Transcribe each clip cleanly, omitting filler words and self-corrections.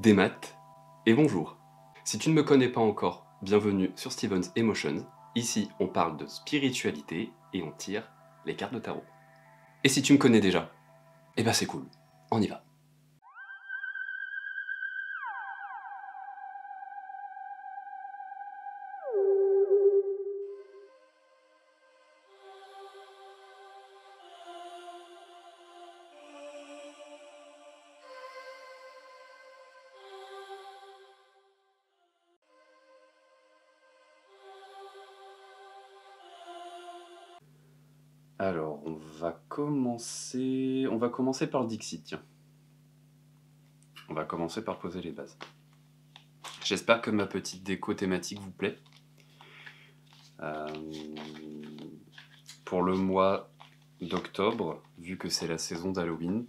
des maths, et bonjour. Si tu ne me connais pas encore, bienvenue sur Steven's Emotions. Ici, on parle de spiritualité et on tire les cartes de tarot. Et si tu me connais déjà, eh ben c'est cool, on y va. Alors, on va commencer par le Dixit, tiens. On va commencer par poser les bases. J'espère que ma petite déco thématique vous plaît. Pour le mois d'octobre, vu que c'est la saison d'Halloween,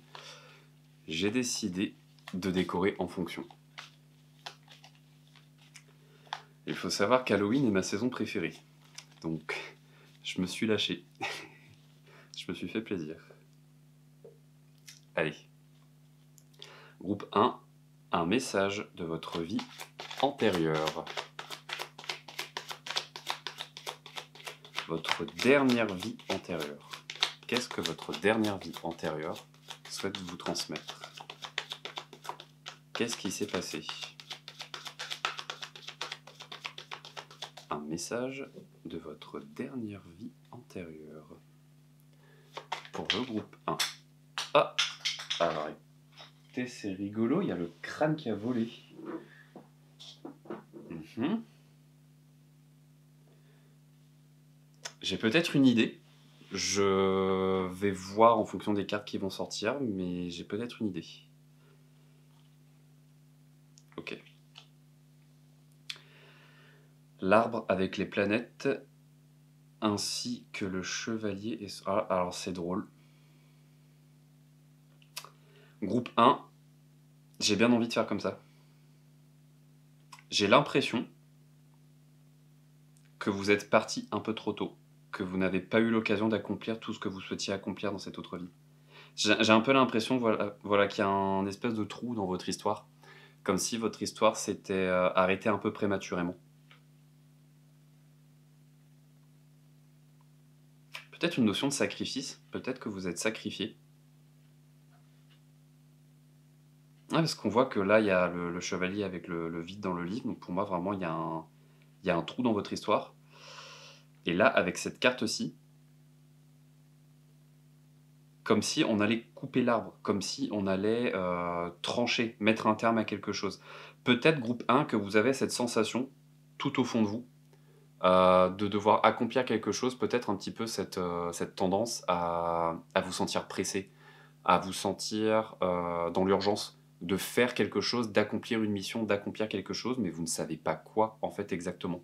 j'ai décidé de décorer en fonction. Il faut savoir qu'Halloween est ma saison préférée. Donc, je me suis lâché. Je me suis fait plaisir. Allez. Groupe 1, un message de votre vie antérieure. Votre dernière vie antérieure. Qu'est-ce que votre dernière vie antérieure souhaite vous transmettre? Qu'est-ce qui s'est passé? Un message de votre dernière vie antérieure. Pour le groupe 1. Ah! Alors, écoutez, c'est rigolo, il y a le crâne qui a volé. J'ai peut-être une idée. Je vais voir en fonction des cartes qui vont sortir, mais j'ai peut-être une idée. Ok. L'arbre avec les planètes, ainsi que le chevalier et... Ah, alors c'est drôle. Groupe 1, j'ai bien envie de faire comme ça. J'ai l'impression que vous êtes parti un peu trop tôt, que vous n'avez pas eu l'occasion d'accomplir tout ce que vous souhaitiez accomplir dans cette autre vie. J'ai un peu l'impression voilà, qu'il y a un espèce de trou dans votre histoire, comme si votre histoire s'était arrêtée un peu prématurément. Peut-être une notion de sacrifice, peut-être que vous êtes sacrifié. Ah, parce qu'on voit que là, il y a le chevalier avec le vide dans le livre, donc pour moi, vraiment, il y a un trou dans votre histoire. Et là, avec cette carte-ci, comme si on allait couper l'arbre, comme si on allait trancher, mettre un terme à quelque chose. Peut-être, groupe 1, que vous avez cette sensation, tout au fond de vous, de devoir accomplir quelque chose, peut-être un petit peu cette tendance à vous sentir pressé, à vous sentir dans l'urgence, de faire quelque chose, d'accomplir une mission, d'accomplir quelque chose, mais vous ne savez pas quoi, en fait, exactement.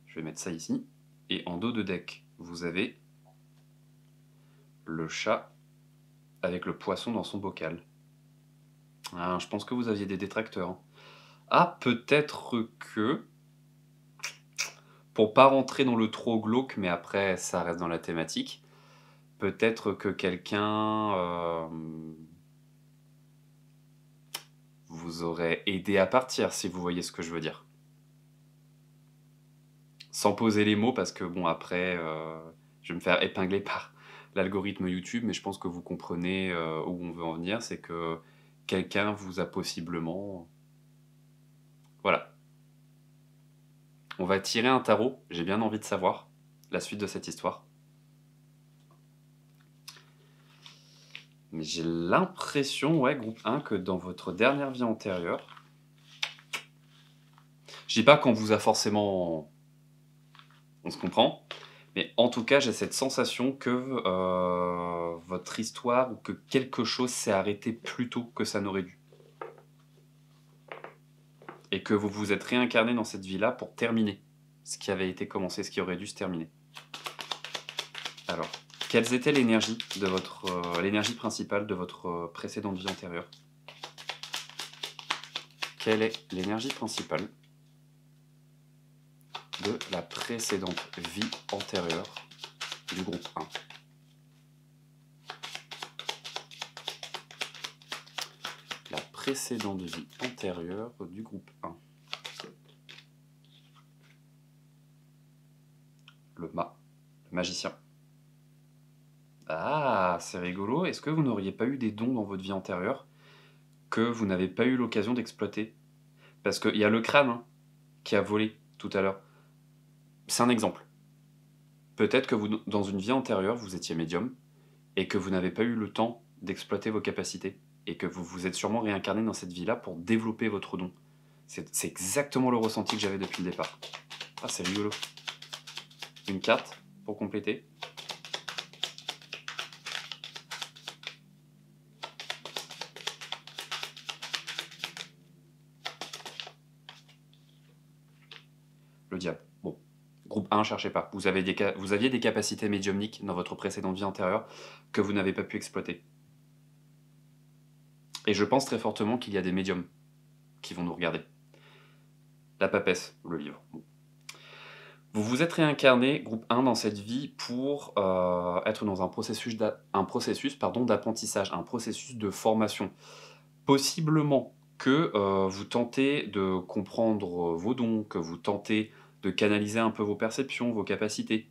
Je vais mettre ça ici. Et en dos de deck, vous avez le chat avec le poisson dans son bocal. Ah, je pense que vous aviez des détracteurs. Ah, peut-être que, pour pas rentrer dans le trop glauque, mais après ça reste dans la thématique, peut-être que quelqu'un vous aurait aidé à partir, si vous voyez ce que je veux dire. Sans poser les mots, parce que bon, après, je vais me faire épingler par l'algorithme YouTube, mais je pense que vous comprenez où on veut en venir, c'est que quelqu'un vous a possiblement... Voilà. On va tirer un tarot, j'ai bien envie de savoir la suite de cette histoire. Mais j'ai l'impression, ouais, groupe 1, que dans votre dernière vie antérieure, je dis pas qu'on vous a forcément... On se comprend, mais en tout cas, j'ai cette sensation que votre histoire, ou que quelque chose s'est arrêté plus tôt que ça n'aurait dû. Et que vous vous êtes réincarné dans cette vie-là pour terminer ce qui avait été commencé, ce qui aurait dû se terminer. Alors, quelles étaient l'énergie principale de votre précédente vie antérieure? Quelle est l'énergie principale de la précédente vie antérieure du groupe 1? La précédente vie antérieure du groupe 1. Le magicien. Ah, c'est rigolo. Est-ce que vous n'auriez pas eu des dons dans votre vie antérieure que vous n'avez pas eu l'occasion d'exploiter? Parce qu'il y a le crâne hein, qui a volé tout à l'heure. C'est un exemple. Peut-être que vous, dans une vie antérieure, vous étiez médium et que vous n'avez pas eu le temps d'exploiter vos capacités et que vous vous êtes sûrement réincarné dans cette vie-là pour développer votre don. C'est exactement le ressenti que j'avais depuis le départ. Ah, c'est rigolo. Une carte pour compléter. Le diable. Bon. Groupe 1, cherchez pas. Vous aviez des capacités médiumniques dans votre précédente vie antérieure que vous n'avez pas pu exploiter. Et je pense très fortement qu'il y a des médiums qui vont nous regarder. La papesse, le livre. Bon. Vous vous êtes réincarné, groupe 1, dans cette vie pour être dans un processus d'apprentissage, un processus de formation. Possiblement que vous tentez de comprendre vos dons, que vous tentez de canaliser un peu vos perceptions, vos capacités,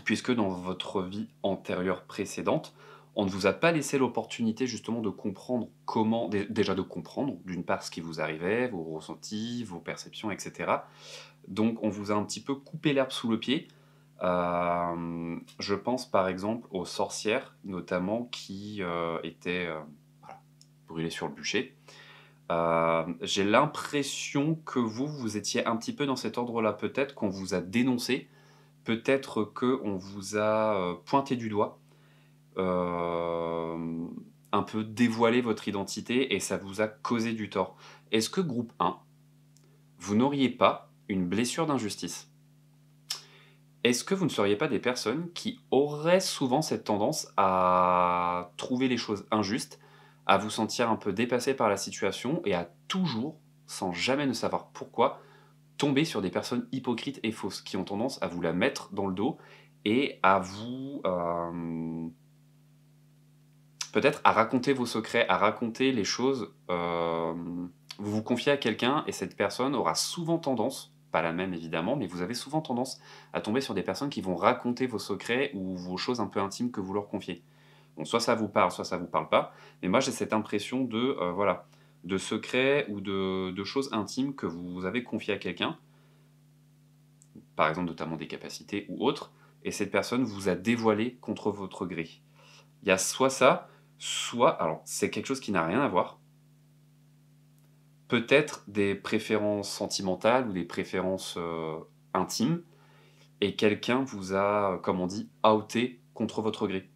puisque dans votre vie antérieure précédente, on ne vous a pas laissé l'opportunité justement de comprendre comment, déjà de comprendre d'une part ce qui vous arrivait, vos ressentis, vos perceptions, etc. Donc on vous a un petit peu coupé l'herbe sous le pied. Je pense par exemple aux sorcières, notamment, qui étaient voilà, brûlées sur le bûcher. J'ai l'impression que vous étiez un petit peu dans cet ordre-là. Peut-être qu'on vous a dénoncé, peut-être qu'on vous a pointé du doigt, un peu dévoilé votre identité et ça vous a causé du tort. Est-ce que groupe 1, vous n'auriez pas une blessure d'injustice? Est-ce que vous ne seriez pas des personnes qui auraient souvent cette tendance à trouver les choses injustes, à vous sentir un peu dépassé par la situation et à toujours, sans jamais ne savoir pourquoi, tomber sur des personnes hypocrites et fausses qui ont tendance à vous la mettre dans le dos et à vous peut-être à raconter vos secrets, à raconter les choses. Vous vous confiez à quelqu'un et cette personne aura souvent tendance, pas la même évidemment, mais vous avez souvent tendance à tomber sur des personnes qui vont raconter vos secrets ou vos choses un peu intimes que vous leur confiez. Bon, soit ça vous parle, soit ça vous parle pas. Mais moi, j'ai cette impression de, voilà, de secrets ou de choses intimes que vous avez confiées à quelqu'un, par exemple notamment des capacités ou autres, et cette personne vous a dévoilé contre votre gré. Il y a soit ça, soit, alors c'est quelque chose qui n'a rien à voir, peut-être des préférences sentimentales ou des préférences intimes, et quelqu'un vous a, comme on dit, outé contre votre gré.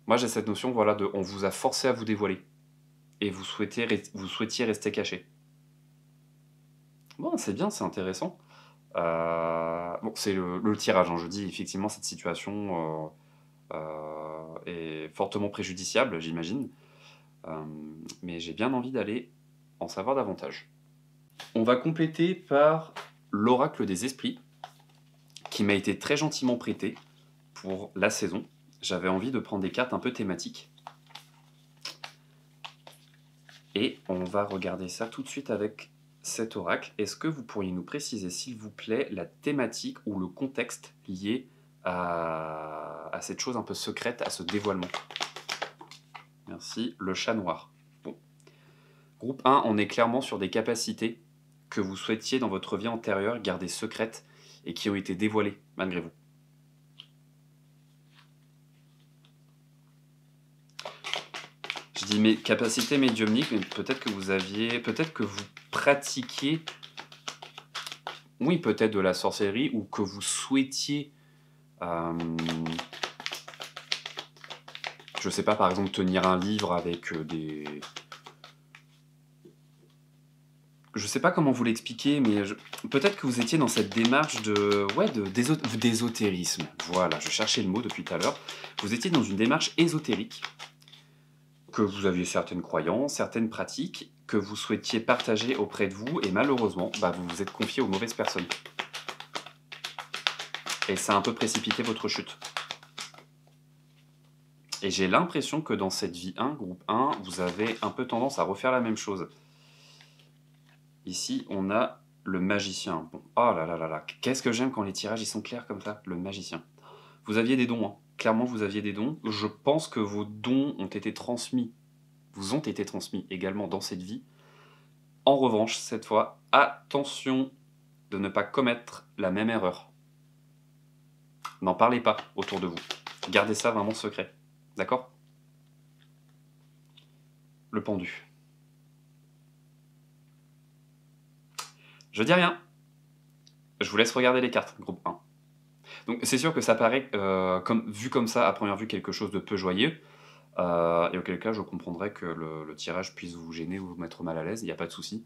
Moi j'ai cette notion, voilà, on vous a forcé à vous dévoiler, et vous souhaitiez rester caché. Bon, c'est bien, c'est intéressant. Bon, c'est le tirage, hein, je dis effectivement cette situation est fortement préjudiciable, j'imagine. Mais j'ai bien envie d'aller en savoir davantage. On va compléter par l'oracle des esprits, qui m'a été très gentiment prêté pour la saison. J'avais envie de prendre des cartes un peu thématiques. Et on va regarder ça tout de suite avec cet oracle. Est-ce que vous pourriez nous préciser, s'il vous plaît, la thématique ou le contexte lié à cette chose un peu secrète, à ce dévoilement? Merci. Le chat noir. Bon. Groupe 1, on est clairement sur des capacités que vous souhaitiez dans votre vie antérieure garder secrètes et qui ont été dévoilées malgré vous. Je dis mes capacités médiumniques, mais peut-être que vous pratiquiez, oui, peut-être de la sorcellerie, ou que vous souhaitiez, je sais pas, par exemple, tenir un livre avec des... Je sais pas comment vous l'expliquer, mais peut-être que vous étiez dans cette démarche d'ésotérisme. Voilà, je cherchais le mot depuis tout à l'heure. Vous étiez dans une démarche ésotérique, que vous aviez certaines croyances, certaines pratiques, que vous souhaitiez partager auprès de vous, et malheureusement, vous vous êtes confié aux mauvaises personnes. Et ça a un peu précipité votre chute. Et j'ai l'impression que dans cette vie 1, groupe 1, vous avez un peu tendance à refaire la même chose. Ici, on a le magicien. Bon, oh là là là là, qu'est-ce que j'aime quand les tirages ils sont clairs comme ça, le magicien. Vous aviez des dons, hein. Clairement vous aviez des dons. Je pense que vos dons ont été transmis, vous ont été transmis également dans cette vie. En revanche, cette fois, attention de ne pas commettre la même erreur. N'en parlez pas autour de vous. Gardez ça vraiment secret. D'accord? Le pendu. Je dis rien. Je vous laisse regarder les cartes, groupe 1. Donc c'est sûr que ça paraît, vu comme ça, à première vue, quelque chose de peu joyeux. Et auquel cas, je comprendrais que le tirage puisse vous gêner ou vous mettre mal à l'aise, il n'y a pas de souci.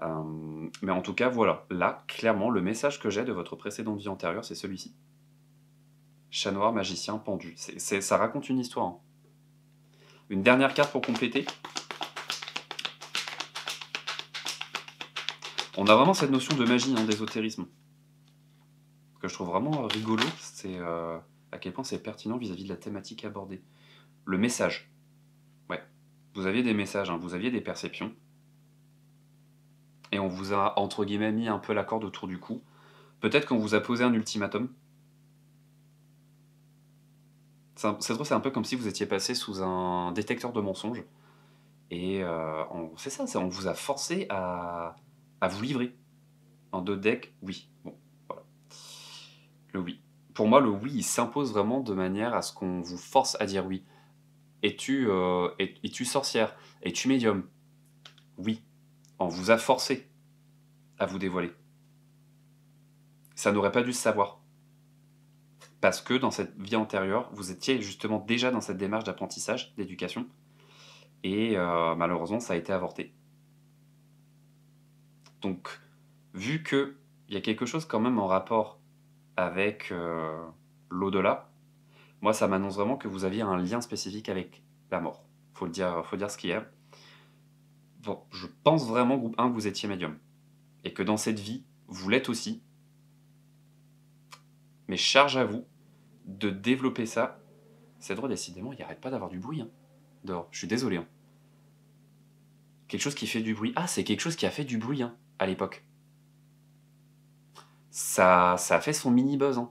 Mais en tout cas, voilà. Là, clairement, le message que j'ai de votre précédente vie antérieure, c'est celui-ci. Chat noir, magicien, pendu. Ça raconte une histoire. Hein. Une dernière carte pour compléter. On a vraiment cette notion de magie, hein, d'ésotérisme. Ce que je trouve vraiment rigolo, c'est à quel point c'est pertinent vis-à-vis de la thématique abordée. Le message. Ouais. Vous aviez des messages, hein, vous aviez des perceptions. Et on vous a, entre guillemets, mis un peu la corde autour du cou. Peut-être qu'on vous a posé un ultimatum. C'est un peu comme si vous étiez passé sous un détecteur de mensonges. Et c'est ça, on vous a forcé à vous livrer. En 2 decks, oui. Bon, voilà. Le oui. Pour moi, le oui, il s'impose vraiment de manière à ce qu'on vous force à dire oui. Es-tu sorcière? Es-tu médium? Oui. On vous a forcé à vous dévoiler. Ça n'aurait pas dû se savoir. Parce que dans cette vie antérieure, vous étiez justement déjà dans cette démarche d'apprentissage, d'éducation. Et malheureusement, ça a été avorté. Donc, vu qu'il y a quelque chose quand même en rapport avec l'au-delà, moi, ça m'annonce vraiment que vous aviez un lien spécifique avec la mort. Faut dire ce qu'il y a. Bon, je pense vraiment, groupe 1, que vous étiez médium. Et que dans cette vie, vous l'êtes aussi. Mais charge à vous de développer ça. C'est drôle, décidément, il n'arrête pas d'avoir du bruit. Hein, dehors. Je suis désolé. Hein. Quelque chose qui fait du bruit. Ah, c'est quelque chose qui a fait du bruit hein, à l'époque. Ça a fait son mini-buzz. Hein.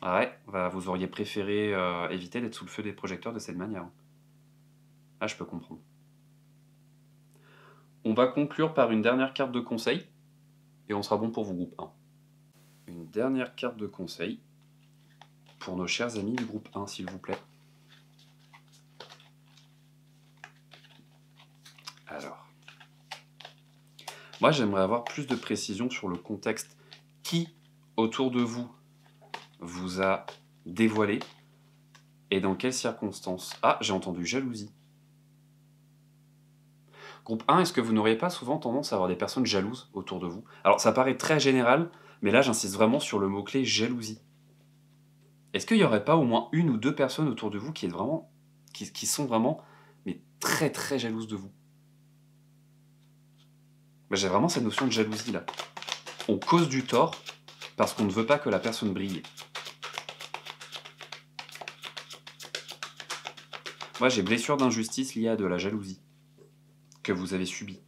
Ah ouais, bah, vous auriez préféré éviter d'être sous le feu des projecteurs de cette manière. Hein. Ah, je peux comprendre. On va conclure par une dernière carte de conseil. Et on sera bon pour vous, groupe 1. Une dernière carte de conseil pour nos chers amis du groupe 1, s'il vous plaît. Alors, moi j'aimerais avoir plus de précision sur le contexte. Qui, autour de vous, vous a dévoilé et dans quelles circonstances? Ah, j'ai entendu jalousie. Groupe 1, est-ce que vous n'auriez pas souvent tendance à avoir des personnes jalouses autour de vous? Alors ça paraît très général, mais là j'insiste vraiment sur le mot-clé jalousie. Est-ce qu'il n'y aurait pas au moins 1 ou 2 personnes autour de vous qui sont vraiment mais très très jalouses de vous? J'ai vraiment cette notion de jalousie là. On cause du tort parce qu'on ne veut pas que la personne brille. Moi j'ai blessure d'injustice liée à de la jalousie que vous avez subie.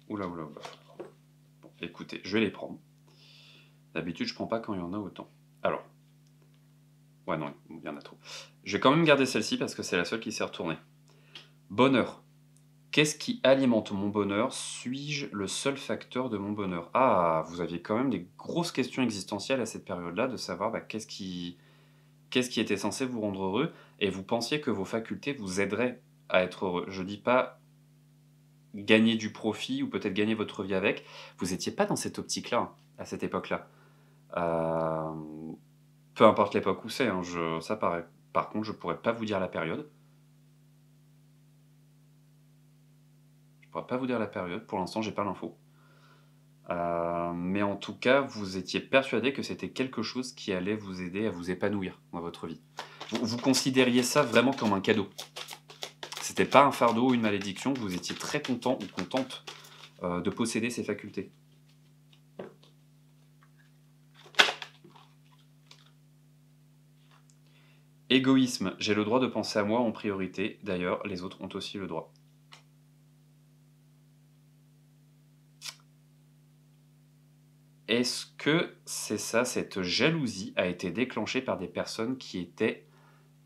Oula, oula, oula. Bon, écoutez, je vais les prendre. D'habitude, je prends pas quand il y en a autant. Alors. Ouais, non, il y en a trop. Je vais quand même garder celle-ci parce que c'est la seule qui s'est retournée. Bonheur. Qu'est-ce qui alimente mon bonheur? Suis-je le seul facteur de mon bonheur? Ah, vous aviez quand même des grosses questions existentielles à cette période-là, de savoir qu'est-ce qui était censé vous rendre heureux, et vous pensiez que vos facultés vous aideraient à être heureux. Je dis pas gagner du profit ou peut-être gagner votre vie avec. Vous n'étiez pas dans cette optique-là, hein, à cette époque-là. Peu importe l'époque où c'est, hein, par contre, je pourrais pas vous dire la période. Je pourrais pas vous dire la période, pour l'instant, j'ai pas l'info. Mais en tout cas, vous étiez persuadé que c'était quelque chose qui allait vous aider à vous épanouir dans votre vie. Vous considériez ça vraiment comme un cadeau. C'était pas un fardeau ou une malédiction, vous étiez très content ou contente de posséder ces facultés. Égoïsme, j'ai le droit de penser à moi en priorité, d'ailleurs les autres ont aussi le droit. Est-ce que c'est ça, cette jalousie a été déclenchée par des personnes qui étaient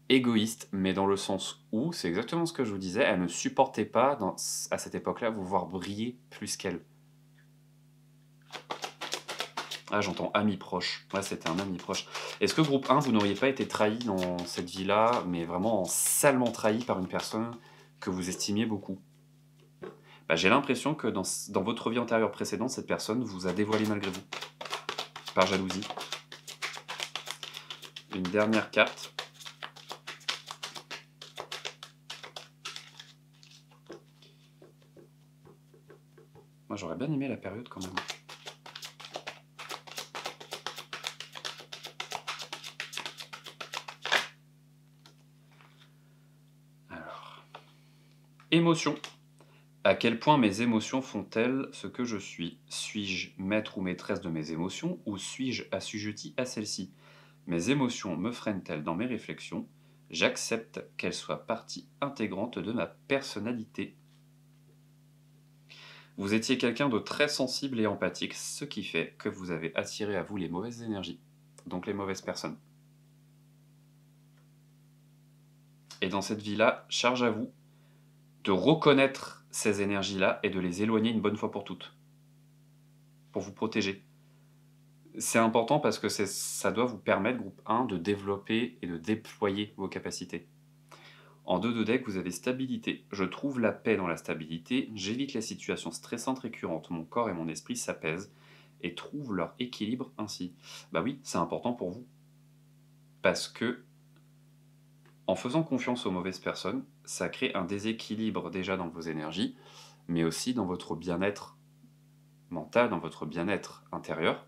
égoïstes, mais dans le sens où, c'est exactement ce que je vous disais, elles ne supportaient pas, à cette époque-là, vous voir briller plus qu'elles. Ah, j'entends ami proche. Ouais, c'était un ami proche. Est-ce que groupe 1, vous n'auriez pas été trahi dans cette vie-là, mais vraiment salement trahi par une personne que vous estimiez beaucoup? Bah, j'ai l'impression que dans votre vie antérieure précédente, cette personne vous a dévoilé malgré vous, par jalousie. Une dernière carte. Moi, j'aurais bien aimé la période quand même. Alors, émotions. À quel point mes émotions font-elles ce que je suis? Suis-je maître ou maîtresse de mes émotions ou suis-je assujetti à celles-ci? Mes émotions me freinent-elles dans mes réflexions? J'accepte qu'elles soient partie intégrante de ma personnalité. Vous étiez quelqu'un de très sensible et empathique, ce qui fait que vous avez attiré à vous les mauvaises énergies, donc les mauvaises personnes. Et dans cette vie-là, charge à vous de reconnaître ces énergies-là et de les éloigner une bonne fois pour toutes, pour vous protéger. C'est important parce que ça doit vous permettre, groupe 1, de développer et de déployer vos capacités. En 2 de deck, vous avez stabilité. Je trouve la paix dans la stabilité, j'évite les situations stressantes récurrentes, mon corps et mon esprit s'apaisent et trouvent leur équilibre ainsi. Bah oui, c'est important pour vous. Parce que, en faisant confiance aux mauvaises personnes, ça crée un déséquilibre déjà dans vos énergies, mais aussi dans votre bien-être mental, dans votre bien-être intérieur.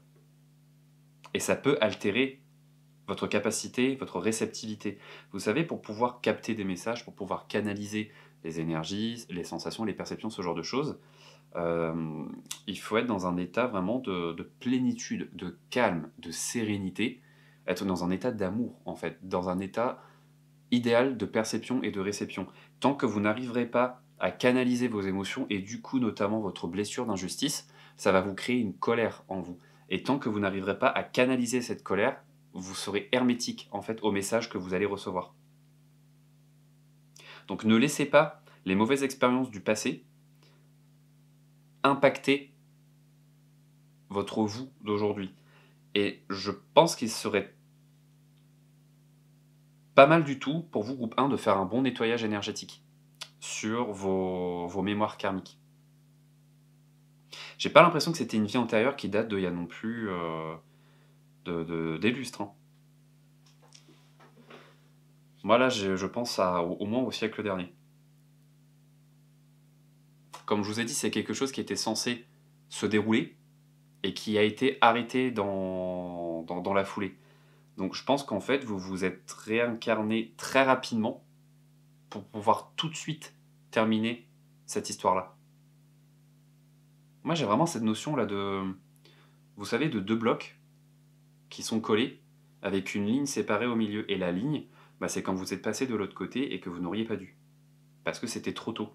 Et ça peut altérer votre capacité, votre réceptivité. Vous savez, pour pouvoir capter des messages, pour pouvoir canaliser les énergies, les sensations, les perceptions, ce genre de choses, il faut être dans un état vraiment de plénitude, de calme, de sérénité, être dans un état d'amour, en fait, dans un état idéal de perception et de réception. Tant que vous n'arriverez pas à canaliser vos émotions, et du coup notamment votre blessure d'injustice, ça va vous créer une colère en vous. Et tant que vous n'arriverez pas à canaliser cette colère, vous serez hermétique en fait au message que vous allez recevoir. Donc ne laissez pas les mauvaises expériences du passé impacter votre vous d'aujourd'hui. Et je pense qu'il serait pas mal du tout pour vous, groupe 1, de faire un bon nettoyage énergétique sur vos mémoires karmiques. J'ai pas l'impression que c'était une vie antérieure qui date d'il y a non plus des lustres. Hein. Moi là, je pense au moins au siècle dernier. Comme je vous ai dit, c'est quelque chose qui était censé se dérouler et qui a été arrêté dans la foulée. Donc je pense qu'en fait, vous vous êtes réincarné très rapidement pour pouvoir tout de suite terminer cette histoire-là. Moi, j'ai vraiment cette notion-là vous savez, de 2 blocs qui sont collés avec une ligne séparée au milieu. Et la ligne, bah, c'est quand vous êtes passé de l'autre côté et que vous n'auriez pas dû. Parce que c'était trop tôt.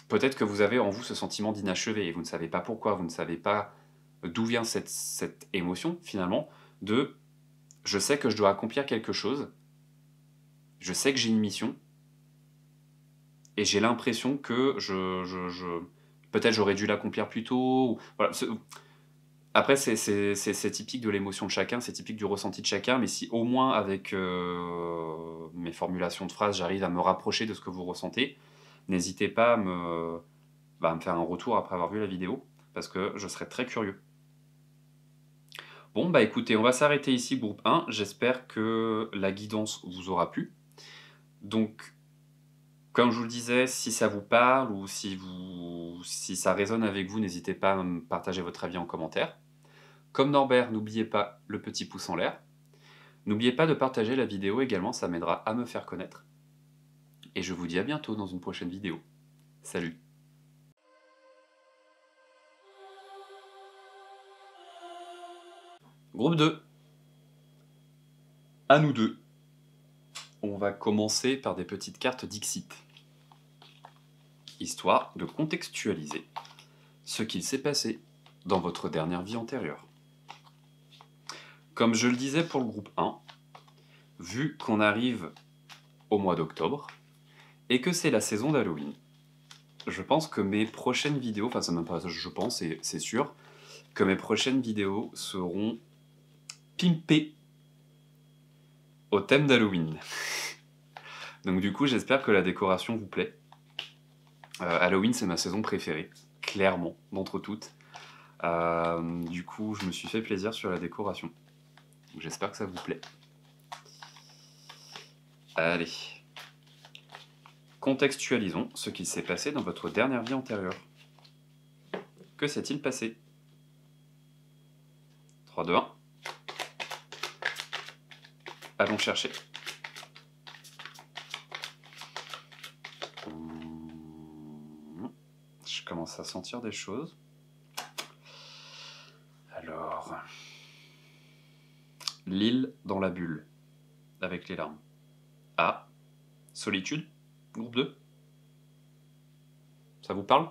Peut-être que vous avez en vous ce sentiment d'inachevé et vous ne savez pas pourquoi, vous ne savez pas d'où vient cette émotion finalement de je sais que je dois accomplir quelque chose, je sais que j'ai une mission et j'ai l'impression que peut-être j'aurais dû l'accomplir plus tôt. Voilà. Après, c'est typique de l'émotion de chacun, c'est typique du ressenti de chacun, mais si au moins avec mes formulations de phrases, j'arrive à me rapprocher de ce que vous ressentez, n'hésitez pas à me faire un retour après avoir vu la vidéo, parce que je serais très curieux. Bon, bah écoutez, on va s'arrêter ici, groupe 1. J'espère que la guidance vous aura plu. Donc, comme je vous le disais, si ça vous parle ou si ça résonne avec vous, n'hésitez pas à me partager votre avis en commentaire. Comme Norbert, n'oubliez pas le petit pouce en l'air. N'oubliez pas de partager la vidéo également, ça m'aidera à me faire connaître. et je vous dis à bientôt dans une prochaine vidéo. Salut! Groupe 2. À nous deux. On va commencer par des petites cartes Dixit, histoire de contextualiser ce qu'il s'est passé dans votre dernière vie antérieure. Comme je le disais pour le groupe 1, vu qu'on arrive au mois d'octobre et que c'est la saison d'Halloween, je pense que mes prochaines vidéos, enfin c'est même pas je pense, c'est sûr, que mes prochaines vidéos seront pimpées au thème d'Halloween. Donc du coup, j'espère que la décoration vous plaît. Halloween, c'est ma saison préférée, clairement, d'entre toutes. Du coup, je me suis fait plaisir sur la décoration. J'espère que ça vous plaît. Allez. Contextualisons ce qui s'est passé dans votre dernière vie antérieure. Que s'est-il passé? 3, 2, 1. Allons chercher. Je commence à sentir des choses. Alors... L'île dans la bulle, avec les larmes. A. Solitude, groupe 2. Ça vous parle?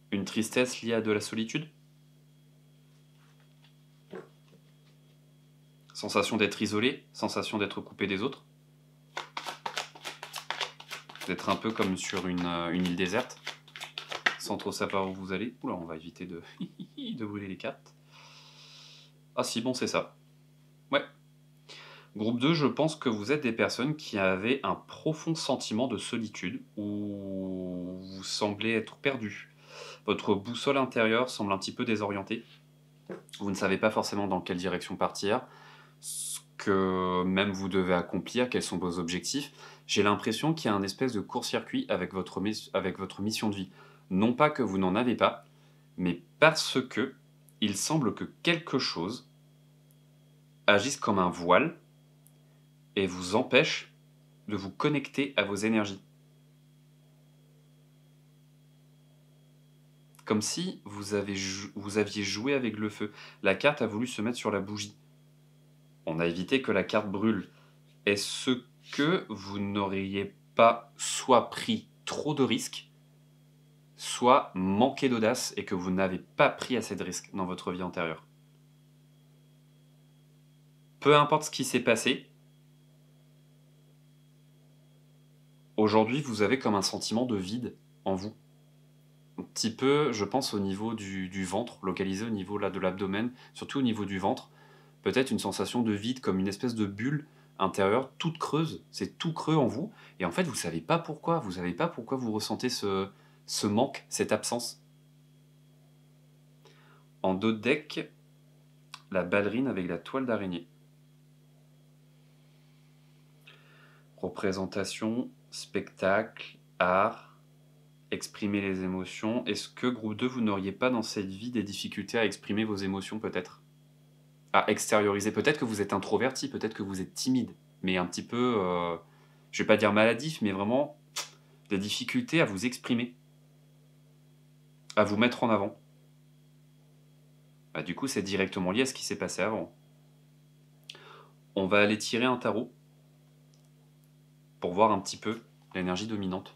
Une tristesse liée à de la solitude? Sensation d'être isolé, sensation d'être coupé des autres? D'être un peu comme sur une île déserte, sans trop savoir où vous allez. Oula, on va éviter de, de brûler les cartes. Ah si, bon, c'est ça. Ouais. Groupe 2, je pense que vous êtes des personnes qui avaient un profond sentiment de solitude, où vous semblez être perdu. Votre boussole intérieure semble un petit peu désorientée. Vous ne savez pas forcément dans quelle direction partir, ce que même vous devez accomplir, quels sont vos objectifs. J'ai l'impression qu'il y a un espèce de court-circuit avec votre mission de vie. Non pas que vous n'en avez pas, mais parce que il semble que quelque chose agisse comme un voile et vous empêche de vous connecter à vos énergies. Comme si vous aviez joué avec le feu. La carte a voulu se mettre sur la bougie. On a évité que la carte brûle. Est-ce que vous n'auriez pas soit pris trop de risques, soit manqué d'audace et que vous n'avez pas pris assez de risques dans votre vie antérieure? Peu importe ce qui s'est passé, aujourd'hui vous avez comme un sentiment de vide en vous. Un petit peu, je pense, au niveau du ventre, localisé au niveau là, de l'abdomen, surtout au niveau du ventre. Peut-être une sensation de vide, comme une espèce de bulle intérieure, toute creuse. C'est tout creux en vous. Et en fait, vous ne savez pas pourquoi. Vous savez pas pourquoi vous ressentez ce manque, cette absence. En dos de deck, la ballerine avec la toile d'araignée. Représentation, spectacle, art, exprimer les émotions. Est-ce que, groupe 2, vous n'auriez pas dans cette vie des difficultés à exprimer vos émotions, peut-être? À extérioriser. Peut-être que vous êtes introverti, peut-être que vous êtes timide, mais un petit peu, je vais pas dire maladif, mais vraiment des difficultés à vous exprimer, à vous mettre en avant. Bah, du coup, c'est directement lié à ce qui s'est passé avant. On va aller tirer un tarot pour voir un petit peu l'énergie dominante.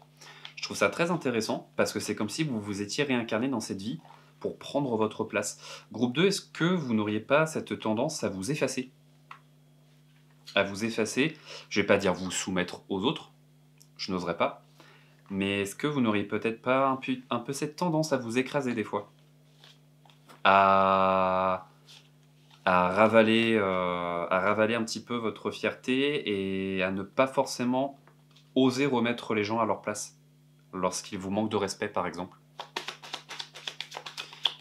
Je trouve ça très intéressant parce que c'est comme si vous vous étiez réincarné dans cette vie pour prendre votre place. Groupe 2, est-ce que vous n'auriez pas cette tendance à vous effacer? À vous effacer, je vais pas dire vous soumettre aux autres, je n'oserais pas, mais est-ce que vous n'auriez peut-être pas un peu cette tendance à vous écraser des fois? À, à ravaler un petit peu votre fierté et à ne pas forcément oser remettre les gens à leur place lorsqu'ils vous manquent de respect, par exemple.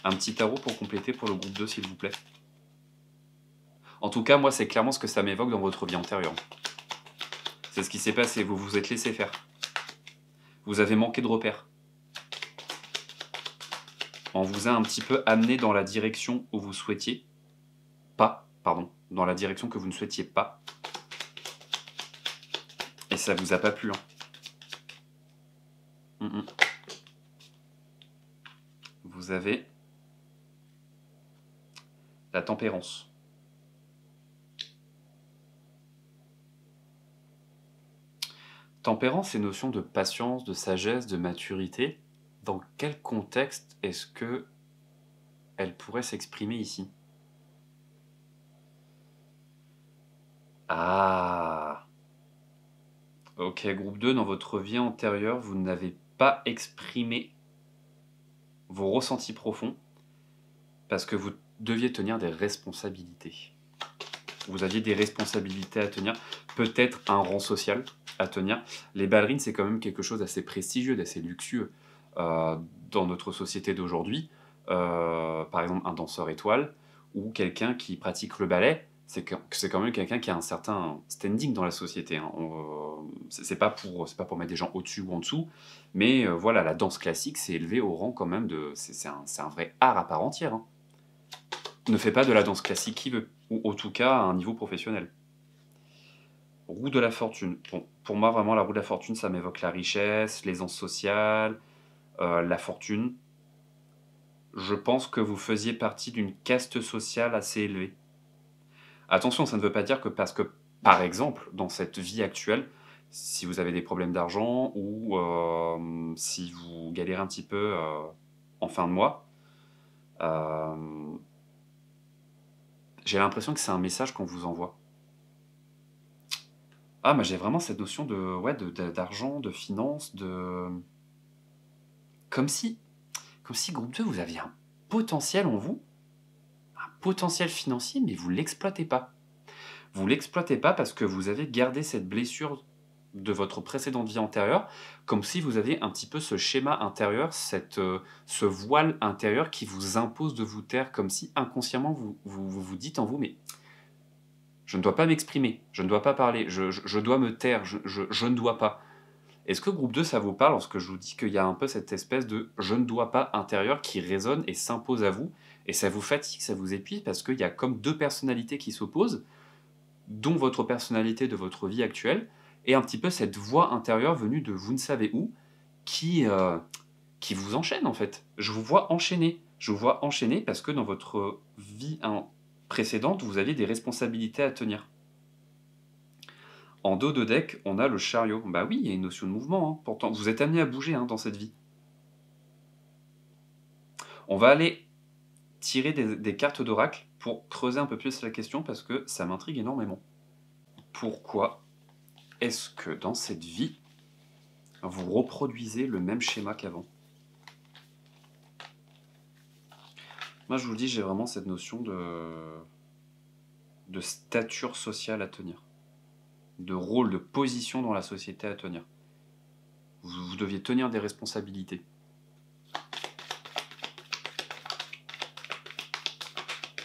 Un petit tarot pour compléter pour le groupe 2, s'il vous plaît. En tout cas, moi, c'est clairement ce que ça m'évoque dans votre vie antérieure. C'est ce qui s'est passé, vous vous êtes laissé faire. Vous avez manqué de repères. On vous a un petit peu amené dans la direction où vous souhaitiez pas, pardon, dans la direction que vous ne souhaitiez pas. Et ça vous a pas plu, hein. Vous avez la tempérance. Tempérance, c'est une notion de patience, de sagesse, de maturité. Dans quel contexte est-ce que elle pourrait s'exprimer ici? Ah! Ok, groupe 2, dans votre vie antérieure, vous n'avez pas exprimé vos ressentis profonds parce que vous deviez tenir des responsabilités. Vous aviez des responsabilités à tenir, peut-être un rang social à tenir. Les ballerines, c'est quand même quelque chose d'assez prestigieux, d'assez luxueux dans notre société d'aujourd'hui. Par exemple, un danseur étoile ou quelqu'un qui pratique le ballet, c'est quand même quelqu'un qui a un certain standing dans la société, hein. C'est pas pour mettre des gens au-dessus ou en dessous, mais voilà, la danse classique s'est élevée au rang quand même de... C'est un vrai art à part entière, hein. Ne fait pas de la danse classique qui veut, ou en tout cas à un niveau professionnel. Roue de la fortune. Bon, pour moi, vraiment, la roue de la fortune, ça m'évoque la richesse, l'aisance sociale, la fortune. Je pense que vous faisiez partie d'une caste sociale assez élevée. Attention, ça ne veut pas dire que parce que, par exemple, dans cette vie actuelle, si vous avez des problèmes d'argent ou si vous galérez un petit peu en fin de mois, euh, j'ai l'impression que c'est un message qu'on vous envoie. Ah, mais j'ai vraiment cette notion de, ouais, d'argent, de finance, de... Comme si, comme si groupe 2, vous aviez un potentiel en vous, un potentiel financier, mais vous ne l'exploitez pas. Vous ne l'exploitez pas parce que vous avez gardé cette blessure de votre précédente vie antérieure, comme si vous aviez un petit peu ce schéma intérieur, ce voile intérieur qui vous impose de vous taire, comme si inconsciemment vous dites en vous, mais je ne dois pas m'exprimer, je ne dois pas parler, je dois me taire, je ne dois pas. Est-ce que groupe 2, ça vous parle lorsque je vous dis qu'il y a un peu cette espèce de « je ne dois pas » intérieur qui résonne et s'impose à vous, et ça vous fatigue, ça vous épuise, parce qu'il y a comme deux personnalités qui s'opposent, dont votre personnalité de votre vie actuelle, et un petit peu cette voix intérieure venue de vous ne savez où, qui vous enchaîne en fait. Je vous vois enchaîner. Je vous vois enchaîner parce que dans votre vie précédente, vous aviez des responsabilités à tenir. En dos de deck, on a le chariot. Bah oui, il y a une notion de mouvement, hein. Pourtant, vous êtes amené à bouger, hein, dans cette vie. On va aller tirer des cartes d'oracle pour creuser un peu plus la question parce que ça m'intrigue énormément. Pourquoi est-ce que dans cette vie, vous reproduisez le même schéma qu'avant? Moi, je vous dis, j'ai vraiment cette notion de stature sociale à tenir, de rôle, de position dans la société à tenir. Vous deviez tenir des responsabilités.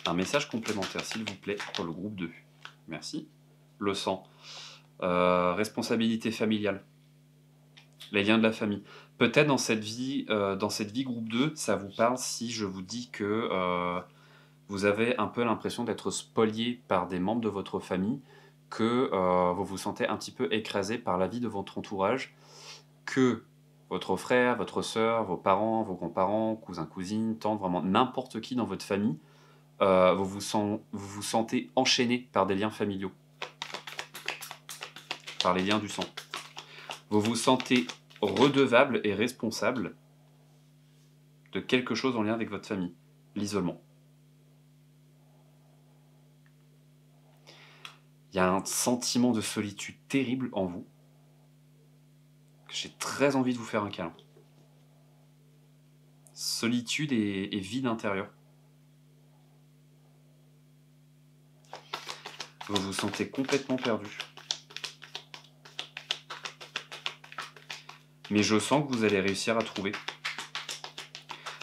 Un message complémentaire, s'il vous plaît, pour le groupe 2. Merci. Le sang. Responsabilité familiale. Les liens de la famille. Peut-être dans cette vie groupe 2, ça vous parle si je vous dis que vous avez un peu l'impression d'être spolié par des membres de votre famille, que vous vous sentez un petit peu écrasé par la vie de votre entourage, que votre frère, votre sœur, vos parents, vos grands-parents, cousins, cousines, tantes, vraiment n'importe qui dans votre famille, vous vous sentez enchaîné par des liens familiaux, par les liens du sang. Vous vous sentez redevable et responsable de quelque chose en lien avec votre famille, l'isolement. Il y a un sentiment de solitude terrible en vous. J'ai très envie de vous faire un câlin. Solitude et vide intérieur. Vous vous sentez complètement perdu. Mais je sens que vous allez réussir à trouver.